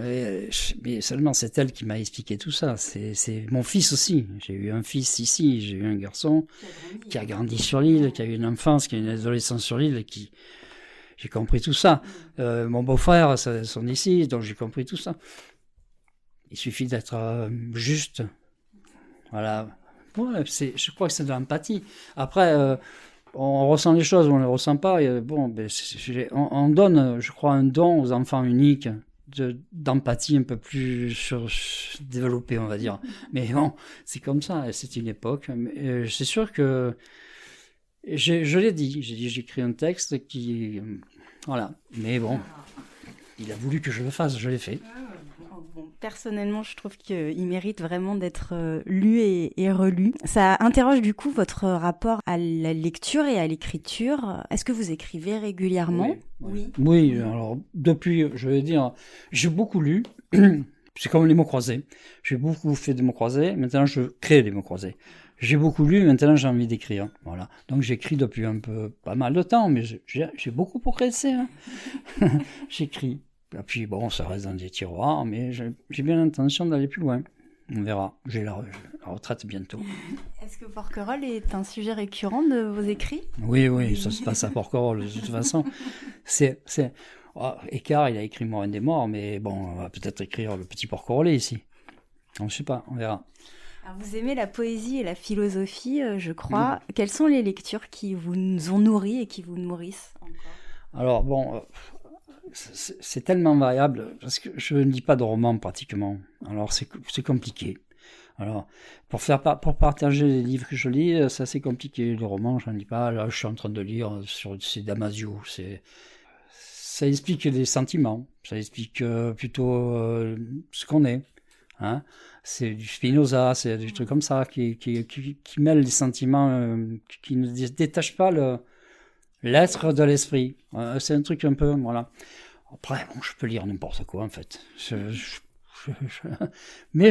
B: Mais seulement c'est elle qui m'a expliqué tout ça. C'est mon fils aussi. J'ai eu un fils ici, j'ai eu un garçon qui a grandi sur l'île, qui a eu une enfance, qui a eu une adolescence sur l'île, j'ai compris tout ça. Mon beau-frère, sont ici, donc j'ai compris tout ça. Il suffit d'être juste. Voilà. Ouais, je crois que c'est de l'empathie. Après... on ressent les choses ou on ne les ressent pas. On donne, je crois, un don aux enfants uniques d'empathie un peu plus développée, on va dire. Mais bon, c'est comme ça, c'est une époque. Mais, c'est sûr que je l'ai dit, j'ai écrit un texte qui... Voilà. Mais bon, il a voulu que je le fasse, je l'ai fait.
A: Personnellement, je trouve qu'il mérite vraiment d'être lu et relu. Ça interroge du coup votre rapport à la lecture et à l'écriture. Est-ce que vous écrivez régulièrement ?
B: Oui, alors depuis, je vais dire, j'ai beaucoup lu. C'est comme les mots croisés. J'ai beaucoup fait des mots croisés. Maintenant, je crée des mots croisés. J'ai beaucoup lu, maintenant j'ai envie d'écrire. Voilà. Donc j'écris depuis pas mal de temps, mais j'ai beaucoup progressé. Hein. J'écris. Et puis bon, ça reste dans des tiroirs, mais j'ai bien l'intention d'aller plus loin. On verra. J'ai la retraite bientôt.
A: Est-ce que Porquerolles est un sujet récurrent de vos écrits ?
B: Oui, ça se passe à Porquerolles de toute façon. Écart, il a écrit Morin des Morts, mais bon, on va peut-être écrire Le Petit Porquerolles ici. On ne sait pas, on verra.
A: Alors, vous aimez la poésie et la philosophie, je crois. Quelles sont les lectures qui vous ont nourri et qui vous nourrissent encore?
B: Alors bon, c'est tellement variable, parce que je ne lis pas de romans pratiquement. Alors c'est compliqué. Alors, pour partager les livres que je lis, c'est assez compliqué. Les romans, je n'en lis pas. Là, je suis en train de lire c'est Damasio. Ça explique des sentiments. Ça explique plutôt ce qu'on est. Hein. C'est du Spinoza, c'est des trucs comme ça qui mêlent les sentiments, qui ne détachent pas l'être de l'esprit. C'est un truc un peu, voilà. Après, bon, je peux lire n'importe quoi, en fait. Mais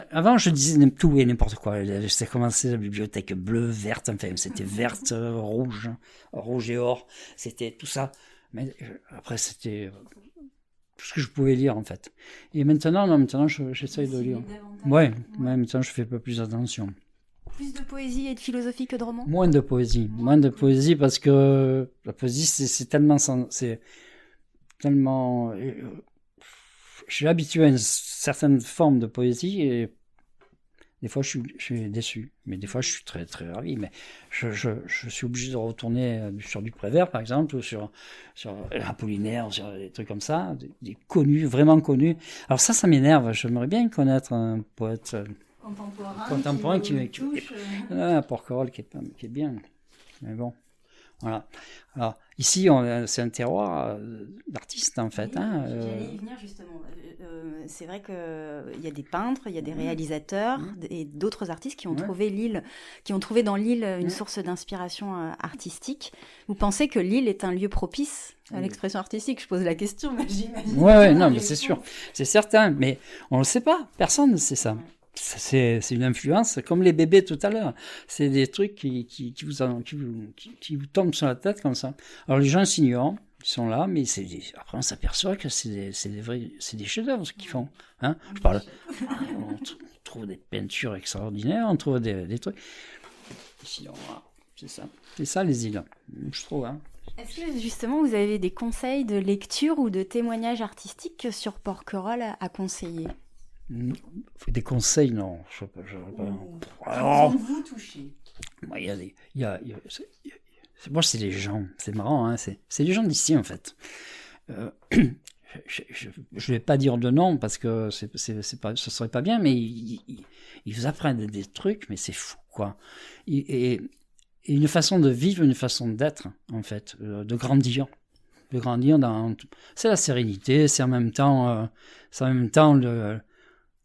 B: avant, je disais tout et n'importe quoi. J'ai commencé la bibliothèque bleue, verte, enfin, c'était verte, rouge et or. C'était tout ça. Mais après, c'était tout ce que je pouvais lire, en fait. Et maintenant, j'essaye de lire. Ouais, maintenant, je fais un peu plus attention.
A: Plus de poésie et de philosophie que de romans?
B: Moins de poésie parce que la poésie, c'est tellement... C'est tellement... Je suis habitué à une certaine forme de poésie et des fois je suis déçu, mais des fois je suis très très ravi. Mais je suis obligé de retourner sur du Prévert par exemple, ou sur Apollinaire, sur des trucs comme ça, des connus, vraiment connus. Alors ça m'énerve. J'aimerais bien connaître un poète contemporain qui touche. Un Porquerolles qui est bien, mais bon. Voilà. Alors, ici, c'est un terroir d'artistes, en fait.
A: Oui, j'allais y venir, justement. C'est vrai qu'il y a des peintres, il y a des réalisateurs et d'autres artistes qui ont trouvé dans l'île une source d'inspiration artistique. Vous pensez que l'île est un lieu propice à l'expression artistique? Je pose la question, mais j'imagine.
B: Ouais, non, mais c'est sûr. C'est certain, mais on ne le sait pas. Personne ne sait ça. C'est une influence, comme les bébés tout à l'heure. C'est des trucs qui vous tombent sur la tête comme ça. Alors les gens s'ignorent, ils sont là, mais après on s'aperçoit que c'est des chefs-d'œuvre ce qu'ils font. Hein, on trouve des peintures extraordinaires, on trouve des trucs. Ici, c'est ça les îles, je trouve. Hein.
A: Est-ce que justement vous avez des conseils de lecture ou de témoignages artistiques sur Porquerolles à conseiller?
B: Des conseils, non. Je sais pas.
A: Alors, vous touchez.
B: Moi, c'est les gens. C'est marrant, hein. C'est les gens d'ici, en fait. Je vais pas dire de nom parce que ce serait pas bien, mais ils vous apprennent des trucs, mais c'est fou, quoi. Et une façon de vivre, une façon d'être, en fait, de grandir. C'est la sérénité, c'est en même temps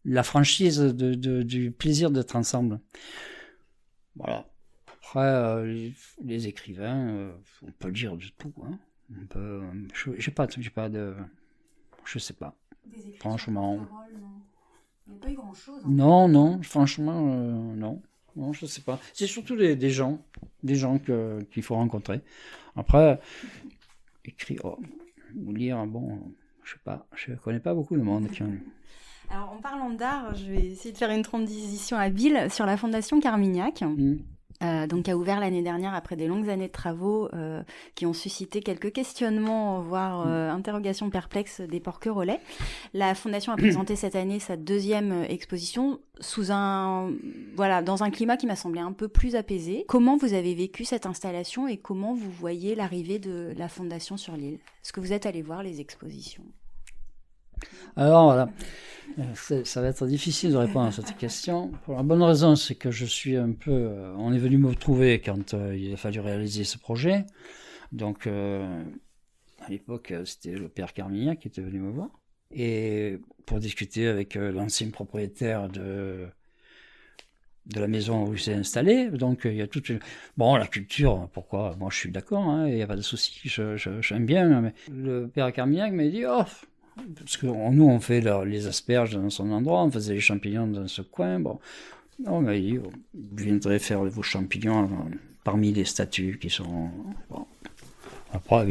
B: la franchise du plaisir d'être ensemble. Voilà. Après, les écrivains, on peut lire de tout. Hein. On peut, je sais pas. Franchement.
A: Il n'y a pas eu grand-chose. Hein.
B: Non, franchement, non. Non, je sais pas. C'est surtout des gens qu'il faut rencontrer. Après, ou lire, bon, je sais pas. Je connais pas beaucoup de monde qui ont lu.
A: Alors, en parlant d'art, je vais essayer de faire une transition habile sur la Fondation Carmignac, donc qui a ouvert l'année dernière après des longues années de travaux qui ont suscité quelques questionnements, voire interrogations perplexes des Porquerolais. La Fondation a présenté cette année sa deuxième exposition dans un climat qui m'a semblé un peu plus apaisé. Comment vous avez vécu cette installation et comment vous voyez l'arrivée de la Fondation sur l'île? Est-ce que vous êtes allé voir les expositions?
B: Alors voilà, ça va être difficile de répondre à cette question. Pour la bonne raison, c'est que je suis un peu... on est venu me trouver quand il a fallu réaliser ce projet. Donc, à l'époque, c'était le père Carmignac qui était venu me voir. Et pour discuter avec l'ancien propriétaire de la maison où il s'est installé. Donc, il y a toute une... Bon, la culture, pourquoi? Moi, je suis d'accord, hein, il n'y a pas de souci, j'aime bien. Mais le père Carmignac m'a dit, parce que nous, on fait les asperges dans son endroit, on faisait les champignons dans ce coin. Bon, on m'a dit, vous viendrez faire vos champignons parmi les statues qui sont... Bon. Après,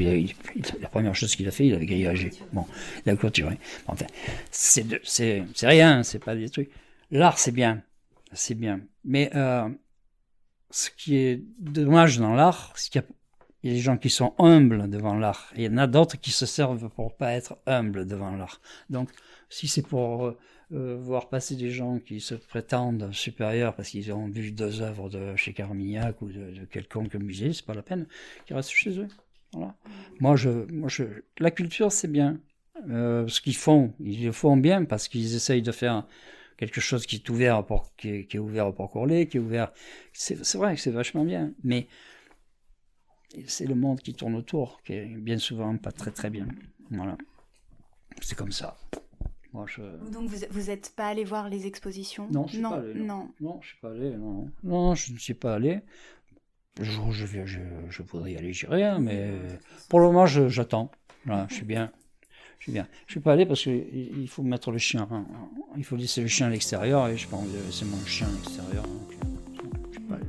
B: la première chose qu'il a fait, il avait grillagé. Bon, il a clôturé. Bon, enfin, c'est rien, c'est pas des trucs. L'art, c'est bien. Mais ce qui est dommage dans l'art, c'est qu'il y a il y a des gens qui sont humbles devant l'art, et il y en a d'autres qui se servent pour pas être humbles devant l'art. Donc, si c'est pour voir passer des gens qui se prétendent supérieurs parce qu'ils ont vu 2 œuvres de chez Carmignac ou de quelconque musée, c'est pas la peine qu'ils restent chez eux. Voilà. La culture, c'est bien. Ce qu'ils font, ils le font bien parce qu'ils essayent de faire quelque chose qui est ouvert qui est ouvert au Port-Corlay, qui est ouvert. C'est vrai que c'est vachement bien, mais c'est le monde qui tourne autour, qui est bien souvent pas très très bien. Voilà. C'est comme ça. Moi,
A: Donc vous n'êtes pas allé voir les expositions?
B: Non, je suis pas allé. Non, je suis pas allé. Non, je ne suis pas allé. Le jour où je voudrais y aller, j'irai, hein, mais pour le moment, j'attends. Voilà, je suis bien. Je suis pas allé parce qu'il faut mettre le chien. Hein. Il faut laisser le chien à l'extérieur et je pense que c'est mon chien à l'extérieur. Donc, je suis pas allé.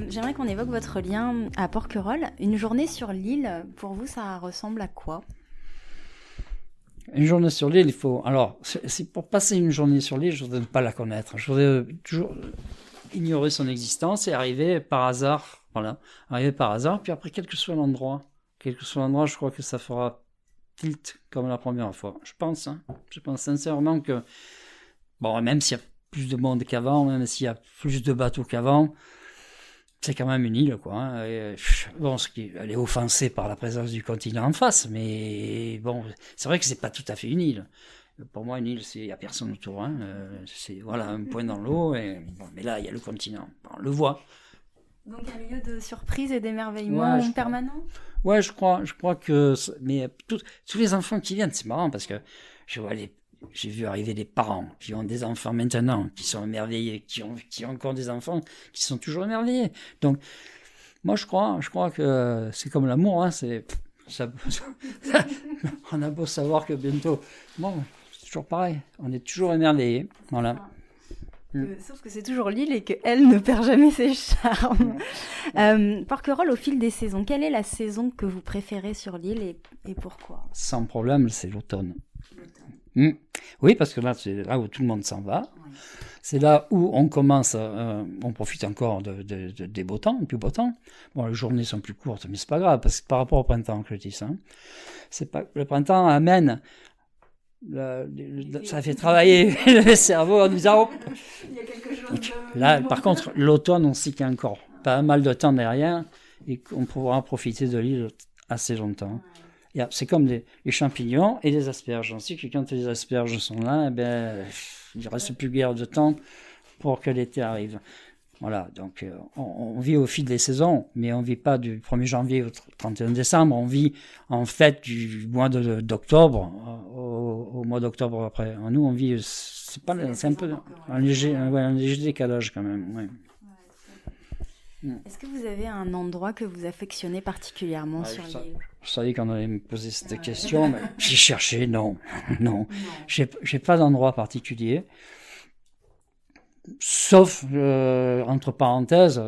A: J'aimerais qu'on évoque votre lien à Porquerolles. Une journée sur l'île, pour vous, ça ressemble à quoi?
B: Une journée sur l'île, il faut... Alors, c'est pour passer une journée sur l'île, je voudrais ne pas la connaître. Je voudrais toujours ignorer son existence et arriver par hasard. Voilà, arriver par hasard. Puis après, quel que soit l'endroit, je crois que ça fera tilt comme la première fois. Je pense sincèrement que... Bon, même s'il y a plus de monde qu'avant, même s'il y a plus de bateaux qu'avant, c'est quand même une île, quoi. Hein. Et, bon, elle est offensée par la présence du continent en face, mais bon, c'est vrai que c'est pas tout à fait une île. Pour moi, une île, il n'y a personne autour. Hein. C'est voilà, un point dans l'eau, bon, mais là, il y a le continent. On le voit.
A: Donc un lieu de surprise et d'émerveillement permanent.
B: Ouais, je crois que... Mais tous les enfants qui viennent, c'est marrant, parce que j'ai vu arriver des parents qui ont des enfants maintenant, qui sont émerveillés, qui ont encore des enfants, qui sont toujours émerveillés. Donc, moi, je crois que c'est comme l'amour, hein, on a beau savoir que bientôt, bon, c'est toujours pareil, on est toujours émerveillés, voilà.
A: Sauf que c'est toujours l'île et qu'elle ne perd jamais ses charmes. Porquerolles, au fil des saisons, quelle est la saison que vous préférez sur l'île et pourquoi?
B: Sans problème, c'est l'automne. Oui, parce que là, c'est là où tout le monde s'en va. Oui. C'est là où on commence, on profite encore des beaux temps, du beau temps. Bon, les journées sont plus courtes, mais c'est pas grave, parce que par rapport au printemps, que je dis ça, le printemps amène, ça fait travailler le cerveau en disant, il y a quelque chose de... Là, par contre, l'automne, on sait qu'il y a encore pas mal de temps derrière et qu'on pourra profiter de l'île assez longtemps. C'est comme les champignons et les asperges. On sait que quand les asperges sont là, il ne reste plus guère de temps pour que l'été arrive. Voilà, donc on vit au fil des saisons, mais on ne vit pas du 1er janvier au 31 décembre. On vit en fait du mois d'octobre au mois d'octobre après. Nous, on vit, c'est un peu un léger décalage quand même. Ouais.
A: Est-ce que vous avez un endroit que vous affectionnez particulièrement sur l'île?
B: Je savais qu'on allait me poser cette question, mais j'ai cherché, non. J'ai pas d'endroit particulier. Sauf, entre parenthèses,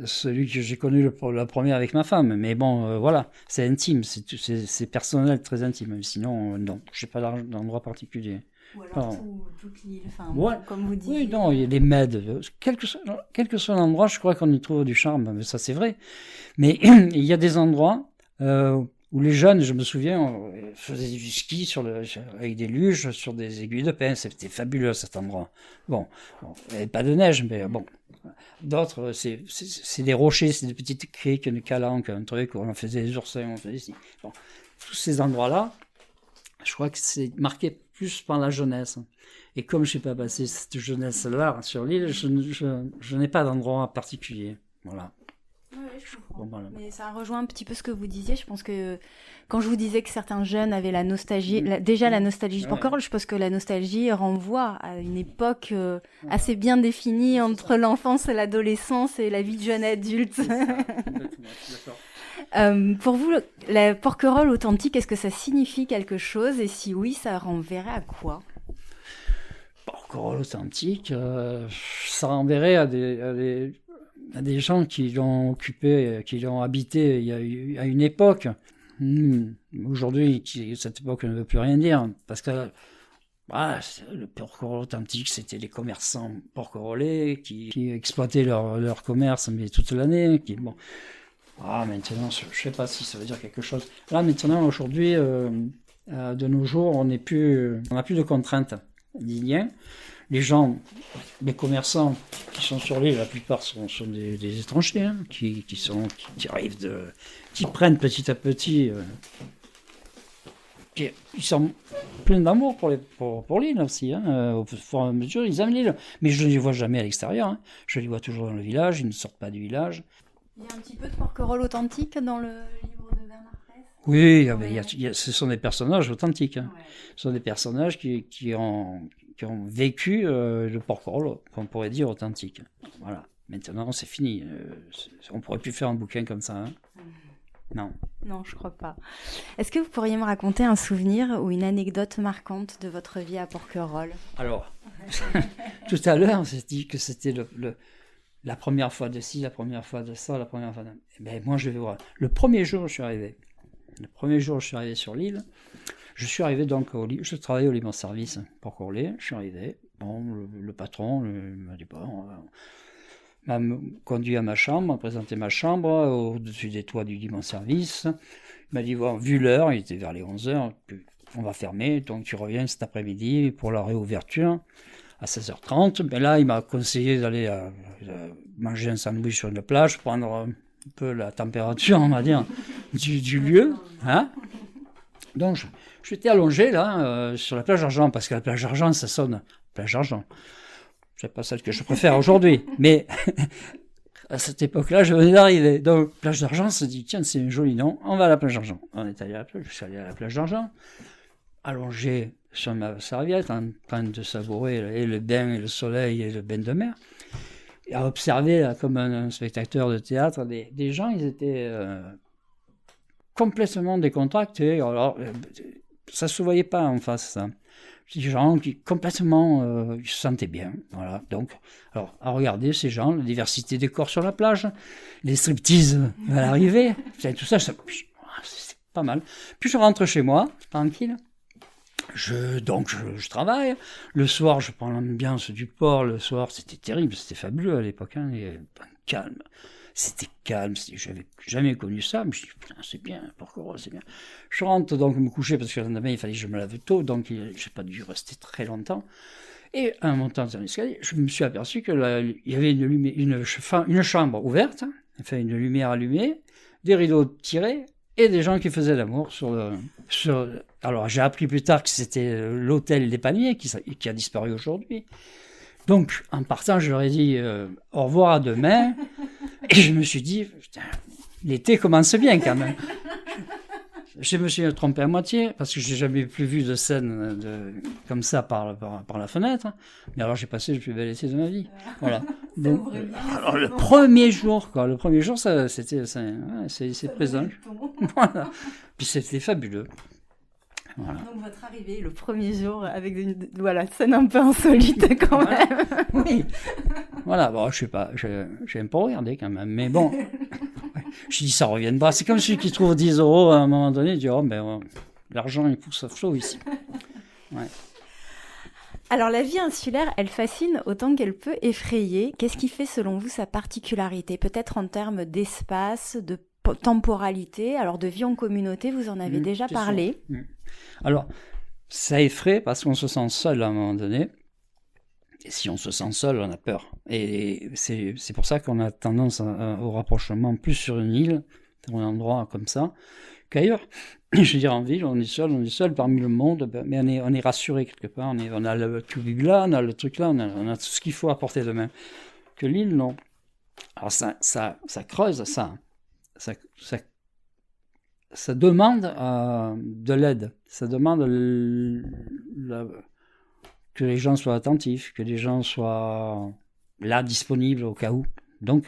B: celui que j'ai connu la première avec ma femme. Mais bon, voilà, c'est intime, c'est personnel, très intime. Sinon, non, j'ai pas d'endroit particulier.
A: Ou alors toute l'île, comme vous dites.
B: Oui, non, il y a les Mèdes. Quel que soit l'endroit, je crois qu'on y trouve du charme, mais ça c'est vrai. Mais il y a des endroits où les jeunes, je me souviens, faisaient du ski avec des luges sur des aiguilles de pin. C'était fabuleux cet endroit. Bon, il n'y avait pas de neige, mais bon. D'autres, c'est des rochers, c'est des petites criques, une calanque, un truc où on faisait des oursins, on faisait ici. Bon, tous ces endroits-là, je crois que c'est marqué plus par la jeunesse. Et comme je n'ai pas passé cette jeunesse-là sur l'île, je n'ai pas d'endroit particulier. Voilà.
A: Oui, je comprends. Bon, voilà. Mais ça rejoint un petit peu ce que vous disiez. Je pense que quand je vous disais que certains jeunes avaient la nostalgie, la nostalgie de Porquerolles, je pense que la nostalgie renvoie à une époque assez bien définie entre l'enfance et l'adolescence et la vie de jeune adulte. Pour vous, la Porquerolles authentique, est-ce que ça signifie quelque chose? Et si oui, ça renverrait à quoi?
B: Porquerolles authentique, ça renverrait à des gens qui l'ont occupé, qui l'ont habité à une époque. Aujourd'hui, cette époque ne veut plus rien dire, parce que le porquerolles authentique, c'était les commerçants porquerolais qui exploitaient leur commerce, mais toute l'année. Maintenant, je ne sais pas si ça veut dire quelque chose. Là, maintenant, aujourd'hui, de nos jours, on n'a plus de contraintes d'hygiène. Les gens, les commerçants qui sont sur l'île, la plupart sont des étrangers, hein, qui arrivent qui prennent petit à petit. Ils sont pleins d'amour pour l'île aussi. Hein. Au fur et à mesure, ils aiment l'île. Mais je ne les vois jamais à l'extérieur. Hein. Je les vois toujours dans le village. Ils ne sortent pas du village.
A: Il y a un petit peu de porquerolles authentiques dans le livre de Bernard Pess.
B: Oui, ce sont des personnages authentiques. Hein. Ouais. Ce sont des personnages qui ont vécu le porquerolles, qu'on pourrait dire authentique. Voilà. Maintenant, c'est fini. On ne pourrait plus faire un bouquin comme ça. Hein. Non.
A: Non, je crois pas. Est-ce que vous pourriez me raconter un souvenir ou une anecdote marquante de votre vie à Porquerolles ?
B: Alors, tout à l'heure, on s'est dit que c'était la première fois de ci, la première fois de ça, la première fois de... moi, je vais voir. Le premier jour où je suis arrivé sur l'île, je suis arrivé donc je travaillais au libre-service Porquerolles. Je suis arrivé. Bon, le patron m'a dit m'a conduit à ma chambre, m'a présenté ma chambre au-dessus des toits du libre-service. Il m'a dit, vu l'heure, il était vers les 11h, on va fermer, donc tu reviens cet après-midi pour la réouverture à 16h30. Mais là, il m'a conseillé d'aller manger un sandwich sur une plage, prendre un peu la température, on va dire, du lieu. Hein. Donc, j'étais allongé là, sur la plage d'Argent, parce que la plage d'Argent, ça sonne. Plage d'Argent. C'est pas celle que je préfère aujourd'hui, mais à cette époque-là, je venais d'arriver. Donc, plage d'Argent, on se dit, tiens, c'est un joli nom, on va à la plage d'Argent. On est allé à la plage, je suis allé à la plage d'Argent, allongé sur ma serviette, en train de savourer et le bain, et le soleil, et le bain de mer, et à observer, là, comme un spectateur de théâtre, des gens, ils étaient complètement décontractés. Alors, ça se voyait pas en face, ça. Des gens qui complètement ils se sentaient bien. Voilà. Donc, alors, à regarder ces gens, la diversité des corps sur la plage, les striptease à l'arrivée, tout ça, c'est pas mal. Puis je rentre chez moi, tranquille. Je travaille. Le soir, je prends l'ambiance du port. Le soir, c'était terrible, c'était fabuleux à l'époque. Hein, calme. C'était calme, j'avais jamais connu ça, mais je me dis, putain, c'est bien, Porquerolles, c'est bien. Je rentre donc me coucher, parce que le lendemain, il fallait que je me lave tôt, donc je n'ai pas dû rester très longtemps. Et en montant dans l'escalier, je me suis aperçu qu'il y avait une chambre ouverte, enfin une lumière allumée, des rideaux tirés, et des gens qui faisaient l'amour Alors, j'ai appris plus tard que c'était l'hôtel des Paniers, qui a disparu aujourd'hui. Donc, en partant, je leur ai dit au revoir à demain. Et je me suis dit, putain, l'été commence bien quand même. Je me suis trompé à moitié, parce que je n'ai jamais plus vu de scène comme ça par la fenêtre. Mais alors, j'ai passé le plus bel été de ma vie. Voilà. Donc, alors, le premier jour, c'est présent. Voilà. Puis c'était fabuleux.
A: Voilà. Donc votre arrivée le premier jour avec une scène un peu insolite quand même.
B: Oui. Voilà, bon, je sais pas, j'aime pas regarder quand même, mais bon, je dis ça reviendra. C'est comme celui qui trouve 10 € à un moment donné, il dit l'argent il pousse à flot ici. Ouais.
A: Alors la vie insulaire, elle fascine autant qu'elle peut effrayer. Qu'est-ce qui fait selon vous sa particularité ? Peut-être en termes d'espace, de temporalité, alors de vie en communauté, vous en avez déjà parlé.
B: Alors, ça effraie parce qu'on se sent seul à un moment donné. Et si on se sent seul, on a peur. Et c'est pour ça qu'on a tendance au rapprochement plus sur une île, dans un endroit comme ça, qu'ailleurs. Je veux dire, en ville, on est seul parmi le monde, mais on est rassuré quelque part. On a le tout là, on a le truc là, on a tout ce qu'il faut à portée de main. Que l'île, non. Alors ça creuse ça. Ça demande de l'aide. Ça demande que les gens soient attentifs, que les gens soient là, disponibles au cas où. Donc,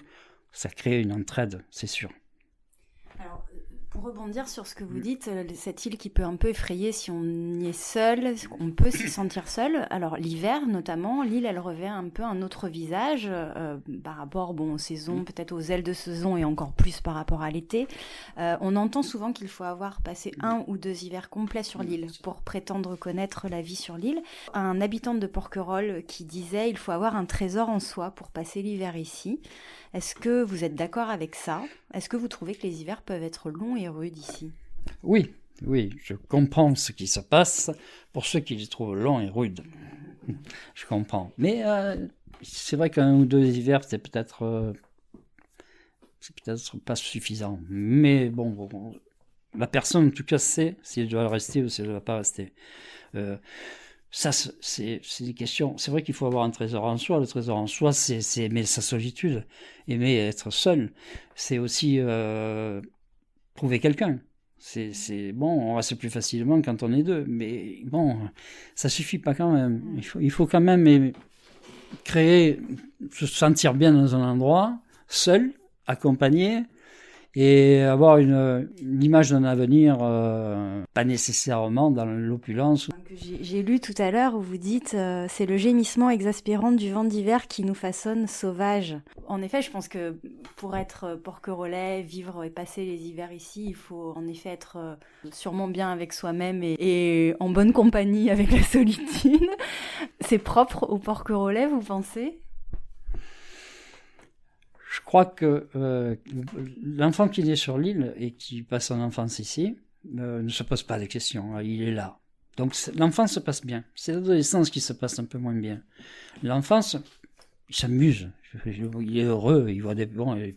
B: ça crée une entraide, c'est sûr.
A: Alors, Pour rebondir sur ce que vous dites, cette île qui peut un peu effrayer si on y est seul, on peut s'y sentir seul. Alors l'hiver notamment, l'île elle revêt un peu un autre visage par rapport aux saisons, peut-être aux ailes de saison et encore plus par rapport à l'été. On entend souvent qu'il faut avoir passé 1 ou 2 hivers complets sur l'île pour prétendre connaître la vie sur l'île. Un habitant de Porquerolles qui disait il faut avoir un trésor en soi pour passer l'hiver ici. Est-ce que vous êtes d'accord avec ça ? Est-ce que vous trouvez que les hivers peuvent être longs et rudes ici ?
B: Oui, je comprends ce qui se passe pour ceux qui les trouvent longs et rudes. Je comprends. Mais c'est vrai qu'un ou 2 hivers, c'est peut-être pas suffisant. Mais bon, la personne, en tout cas, sait si elle doit rester ou si elle ne doit pas rester. Ça, c'est des questions. C'est vrai qu'il faut avoir un trésor en soi. Le trésor en soi, c'est aimer sa solitude, aimer être seul. C'est aussi trouver quelqu'un. C'est bon, on reste plus facilement quand on est 2, mais bon, ça suffit pas quand même. Il faut quand même se sentir bien dans un endroit, seul, accompagné, et avoir une image d'un avenir pas nécessairement dans l'opulence.
A: J'ai lu tout à l'heure où vous dites c'est le gémissement exaspérant du vent d'hiver qui nous façonne sauvages. En effet, je pense que pour être porquerolais, vivre et passer les hivers ici, il faut en effet être sûrement bien avec soi-même et en bonne compagnie avec la solitude. C'est propre aux porquerolais, vous pensez ?
B: Je crois que l'enfant qui est sur l'île et qui passe son enfance ici ne se pose pas de questions, il est là. Donc l'enfance se passe bien. C'est l'adolescence qui se passe un peu moins bien. L'enfance, il s'amuse, il est heureux, il voit des bons, et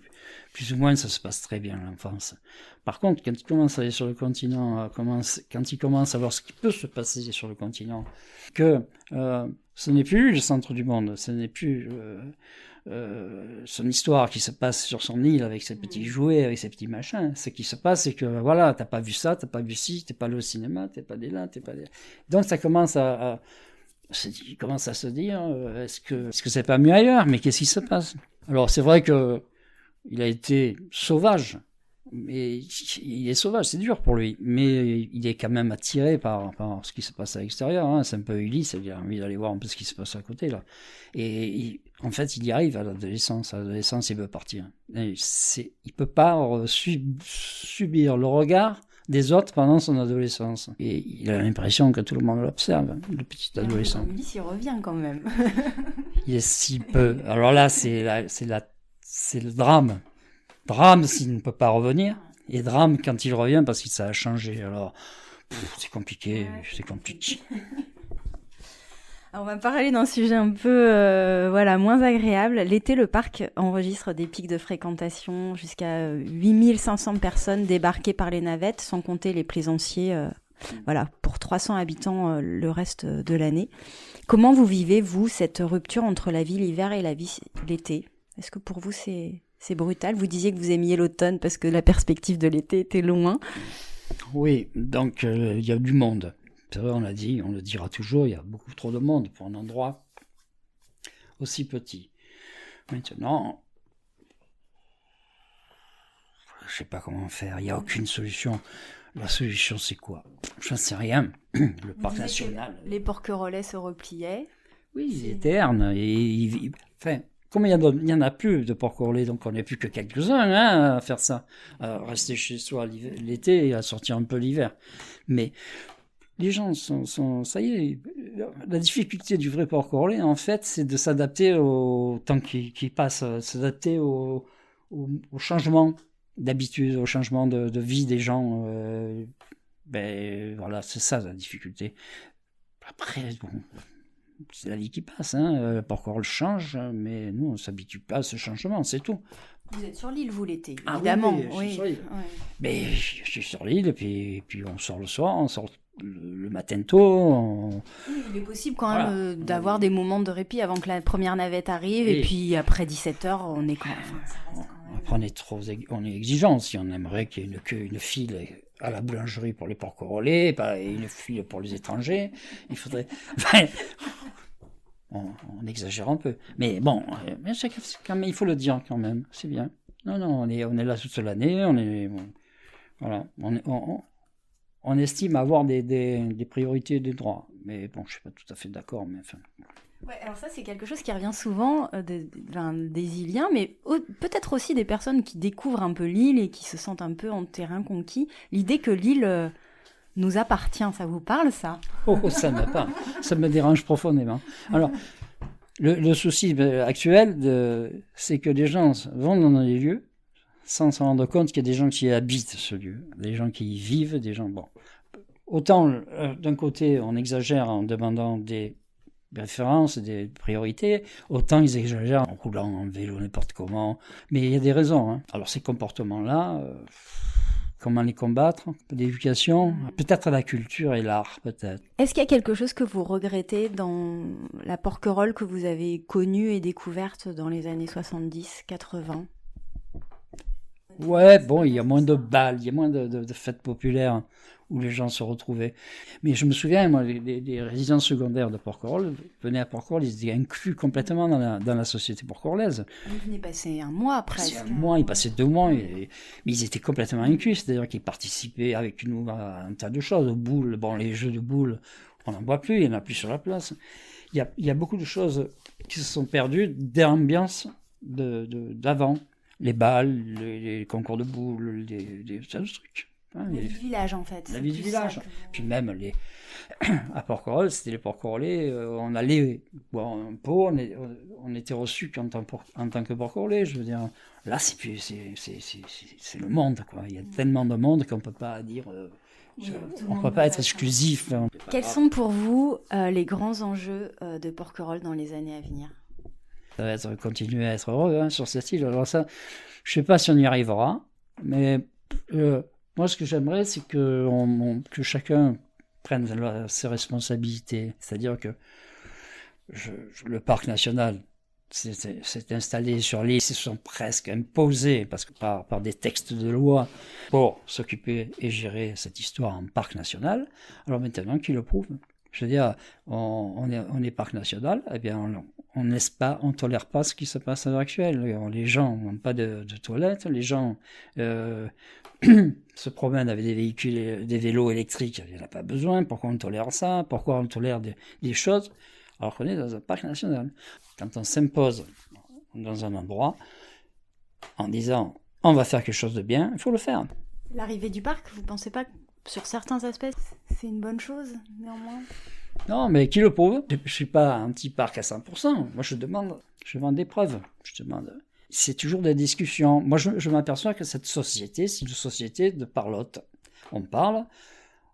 B: plus ou moins ça se passe très bien l'enfance. Par contre, quand il commence à aller sur le continent, quand il commence à voir ce qui peut se passer sur le continent, que ce n'est plus le centre du monde, ce n'est plus son histoire qui se passe sur son île avec ses petits jouets, avec ses petits machins. Ce qui se passe, c'est que voilà, t'as pas vu ça, t'as pas vu ci, t'es pas allé au cinéma, t'es pas allé là, t'es pas allé... Donc ça commence il commence à se dire, est-ce que c'est pas mieux ailleurs ? Mais qu'est-ce qui se passe ? Alors c'est vrai que il a été sauvage, mais il est sauvage, c'est dur pour lui, mais il est quand même attiré par ce qui se passe à l'extérieur, hein. C'est un peu Ulysse, il a envie d'aller voir un peu ce qui se passe à côté là. Et en fait, il y arrive à l'adolescence. À l'adolescence, il veut partir. Il peut pas subir le regard des autres pendant son adolescence. Et il a l'impression que tout le monde l'observe, le petit adolescent.
A: Ulysse, il revient quand même.
B: Il est si peu. Alors là, c'est le drame. Drame s'il ne peut pas revenir, et drame quand il revient parce que ça a changé. Alors, c'est compliqué.
A: Alors, on va parler d'un sujet un peu moins agréable. L'été, le parc enregistre des pics de fréquentation jusqu'à 8500 personnes débarquées par les navettes, sans compter les plaisanciers, pour 300 habitants le reste de l'année. Comment vous vivez, vous, cette rupture entre la vie l'hiver et la vie l'été ? Est-ce que pour vous, c'est brutal ? Vous disiez que vous aimiez l'automne parce que la perspective de l'été était loin.
B: Oui, donc il y a du monde. C'est vrai, on l'a dit, on le dira toujours, il y a beaucoup trop de monde pour un endroit aussi petit. Maintenant, je ne sais pas comment faire, il n'y a aucune solution. La solution, c'est quoi ? Je ne sais rien. Le parc national.
A: Les porquerolais se repliaient.
B: Oui, ils éternent. Comme il n'y en a plus de porquerolais, donc on n'est plus que quelques-uns à faire ça, à rester chez soi l'été et à sortir un peu l'hiver. Mais les gens ça y est, la difficulté du vrai porquerolais, en fait, c'est de s'adapter au temps qui passe, s'adapter au changement d'habitude, au changement de vie des gens. Voilà, c'est ça la difficulté. Après, bon, c'est la vie qui passe, hein. Le porquerolles change, mais nous, on ne s'habitue pas à ce changement, c'est tout.
A: Vous êtes sur l'île, vous, l'été, évidemment.
B: Oui, je suis sur l'île. Ouais. Mais je suis sur l'île, et puis on sort le soir, on sort le matin tôt.
A: Il est possible quand même d'avoir des moments de répit avant que la première navette arrive, et puis après 17h, on est quand même...
B: Après, on est exigeant, si on aimerait qu'il y ait une file à la boulangerie pour les porquerolles, et une file pour les étrangers. Il faudrait... on exagère un peu. Mais bon, quand même, il faut le dire quand même, c'est bien. Non, on est là toute l'année, Voilà. On estime avoir des priorités des droits. Mais bon, je ne suis pas tout à fait d'accord, mais enfin...
A: Ouais, alors ça, c'est quelque chose qui revient souvent des Iliens, mais peut-être aussi des personnes qui découvrent un peu l'île et qui se sentent un peu en terrain conquis. L'idée que l'île nous appartient, ça vous parle, ça?
B: Oh, ça ne pas. Ça me dérange profondément. Alors, le souci actuel, c'est que les gens vont dans les lieux sans se rendre compte qu'il y a des gens qui habitent ce lieu, des gens qui y vivent, des gens... Bon. Autant, d'un côté, on exagère en demandant des références, des priorités, autant ils exagèrent en roulant en vélo n'importe comment. Mais il y a des raisons. Hein. Alors ces comportements-là, comment les combattre? L'éducation, peut-être la culture et l'art, peut-être.
A: Est-ce qu'il y a quelque chose que vous regrettez dans la Porquerolles que vous avez connue et découverte dans les années 70-80?
B: Ouais, bon, il y a moins de balles, il y a moins de fêtes populaires où les gens se retrouvaient. Mais je me souviens, moi, les résidents secondaires de Porquerolles venaient à Porquerolles, ils étaient inclus complètement dans la société porquerolloise.
A: Ils venaient passer un mois presque.
B: Un mois, ils passaient 2 mois, mais ils étaient complètement inclus, c'est-à-dire qu'ils participaient avec nous à un tas de choses, aux boules, bon, les jeux de boules, on n'en voit plus, il n'y en a plus sur la place. Il y a beaucoup de choses qui se sont perdues des ambiances d'avant. Les balles, les concours de boules, des tas de trucs.
A: Hein, la vie du village, en fait.
B: La vie du village. Puis même, à Porquerolles, c'était les Porquerolais, on allait boire un pot, on était reçus en tant que Porquerolais, je veux dire. Là, c'est le monde, quoi. Il y a tellement de monde qu'on ne peut pas dire... on ne peut pas être exclusif. Hein.
A: Quels sont pour vous les grands enjeux de Porquerolles dans les années à venir ?
B: Ça va être continuer à être heureux hein, sur cette île. Alors ça, je ne sais pas si on y arrivera, mais moi ce que j'aimerais, c'est que chacun prenne ses responsabilités. C'est-à-dire que le parc national s'est installé sur l'île, ils se sont presque imposés parce que par des textes de loi pour s'occuper et gérer cette histoire en parc national. Alors maintenant qu'ils le prouvent. Je veux dire, on est parc national, eh bien on ne tolère pas ce qui se passe à l'heure actuelle. Les gens n'ont pas de toilettes, les gens se promènent avec des véhicules, des vélos électriques, il n'y en a pas besoin. Pourquoi on tolère ça? Pourquoi on tolère des choses alors qu'on est dans un parc national? Quand on s'impose dans un endroit en disant on va faire quelque chose de bien, il faut le faire.
A: L'arrivée du parc, vous ne pensez pas que sur certains aspects, c'est une bonne chose, néanmoins?
B: Non, mais qui le prouve? Je ne suis pas anti-parc à 100%. Moi, je demande des preuves. C'est toujours des discussions. Moi, je m'aperçois que cette société, c'est une société de parlotte. On parle,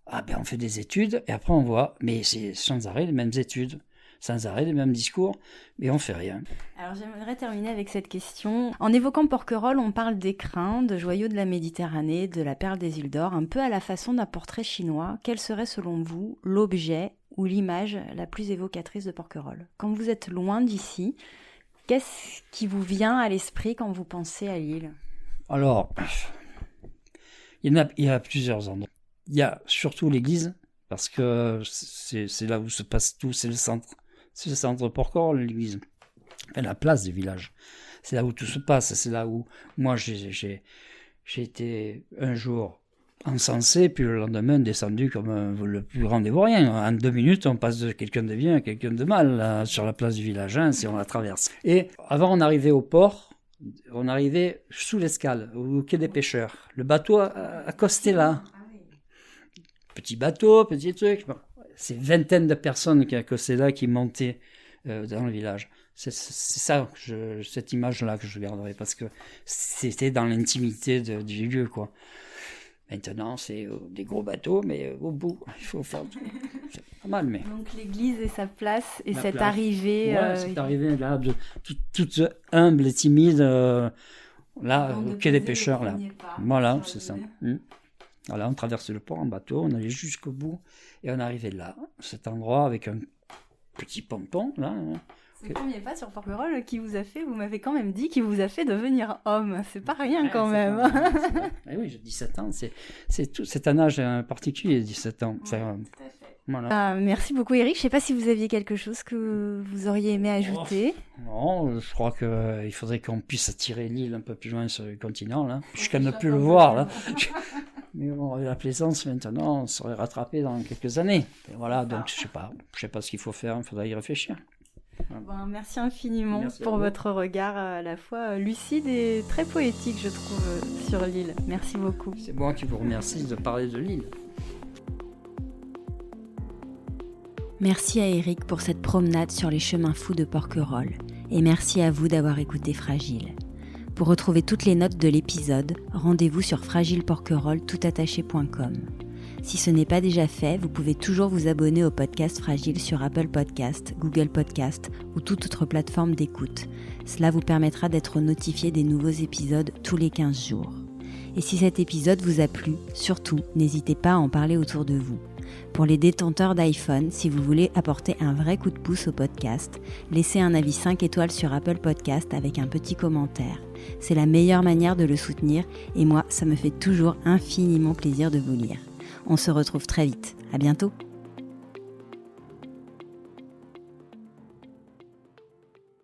B: on fait des études, et après on voit, mais c'est sans arrêt les mêmes études. Sans arrêt les mêmes discours, mais on fait rien.
A: Alors j'aimerais terminer avec cette question. En évoquant Porquerolles, on parle d'écrins, de joyaux de la Méditerranée, de la perle des îles d'Or, un peu à la façon d'un portrait chinois. Quel serait selon vous l'objet ou l'image la plus évocatrice de Porquerolles? Quand vous êtes loin d'ici, qu'est-ce qui vous vient à l'esprit quand vous pensez à l'île?
B: Alors, il y a plusieurs endroits. Il y a surtout l'église, parce que c'est là où se passe tout, c'est le centre. C'est le centre de Porquerolles, l'église. Enfin, la place du village. C'est là où tout se passe. C'est là où moi j'ai été un jour encensé, puis le lendemain descendu comme le plus grand des vauriens. En 2 minutes, on passe de quelqu'un de bien à quelqu'un de mal là, sur la place du village, hein, si on la traverse. Et avant, on arrivait au port, on arrivait sous l'escale, au quai des pêcheurs. Le bateau accostait là. Petit bateau, petit truc. Bon. C'est vingtaine de personnes qui accostaient là, qui montaient dans le village. C'est ça, cette image-là que je garderai, parce que c'était dans l'intimité du lieu, quoi. Maintenant, c'est des gros bateaux, mais au bout, il faut faire... C'est pas mal, mais...
A: Donc l'église et sa place, et cette arrivée...
B: Ouais, cette arrivée, là, toute humble et timide, là, au quai des pêcheurs, là. Voilà, c'est ça. Voilà, on traversait le port en bateau, on allait jusqu'au bout, et on arrivait là, cet endroit avec un petit ponton, là.
A: C'est le premier pas sur Porquerolles qui vous a fait, vous m'avez quand même dit, qui vous a fait devenir homme. C'est pas rien quand même.
B: Oui, j'ai 17 ans, c'est un âge particulier, 17 ans.
A: Ouais, tout à fait.
B: Voilà.
A: Merci beaucoup Eric, je sais pas si vous aviez quelque chose que vous auriez aimé ajouter.
B: Non, je crois qu'il faudrait qu'on puisse attirer l'île un peu plus loin sur le continent, là, jusqu'à ne plus le voir, là. Mais bon, la plaisance, maintenant, on serait rattrapé dans quelques années. Et voilà, donc je sais pas ce qu'il faut faire, il faudra y réfléchir.
A: Bon, merci infiniment pour
B: vous.
A: votre regard à la fois lucide et très poétique, je trouve, sur l'île. Merci beaucoup.
B: C'est moi qui vous remercie de parler de l'île.
A: Merci à Eric pour cette promenade sur les chemins fous de Porquerolles. Et merci à vous d'avoir écouté Fragile. Pour retrouver toutes les notes de l'épisode, rendez-vous sur fragileporquerolles.com. Si ce n'est pas déjà fait, vous pouvez toujours vous abonner au podcast Fragile sur Apple Podcast, Google Podcast ou toute autre plateforme d'écoute. Cela vous permettra d'être notifié des nouveaux épisodes tous les 15 jours. Et si cet épisode vous a plu, surtout, n'hésitez pas à en parler autour de vous. Pour les détenteurs d'iPhone, si vous voulez apporter un vrai coup de pouce au podcast, laissez un avis 5 étoiles sur Apple Podcast avec un petit commentaire. C'est la meilleure manière de le soutenir et moi, ça me fait toujours infiniment plaisir de vous lire. On se retrouve très vite. À bientôt.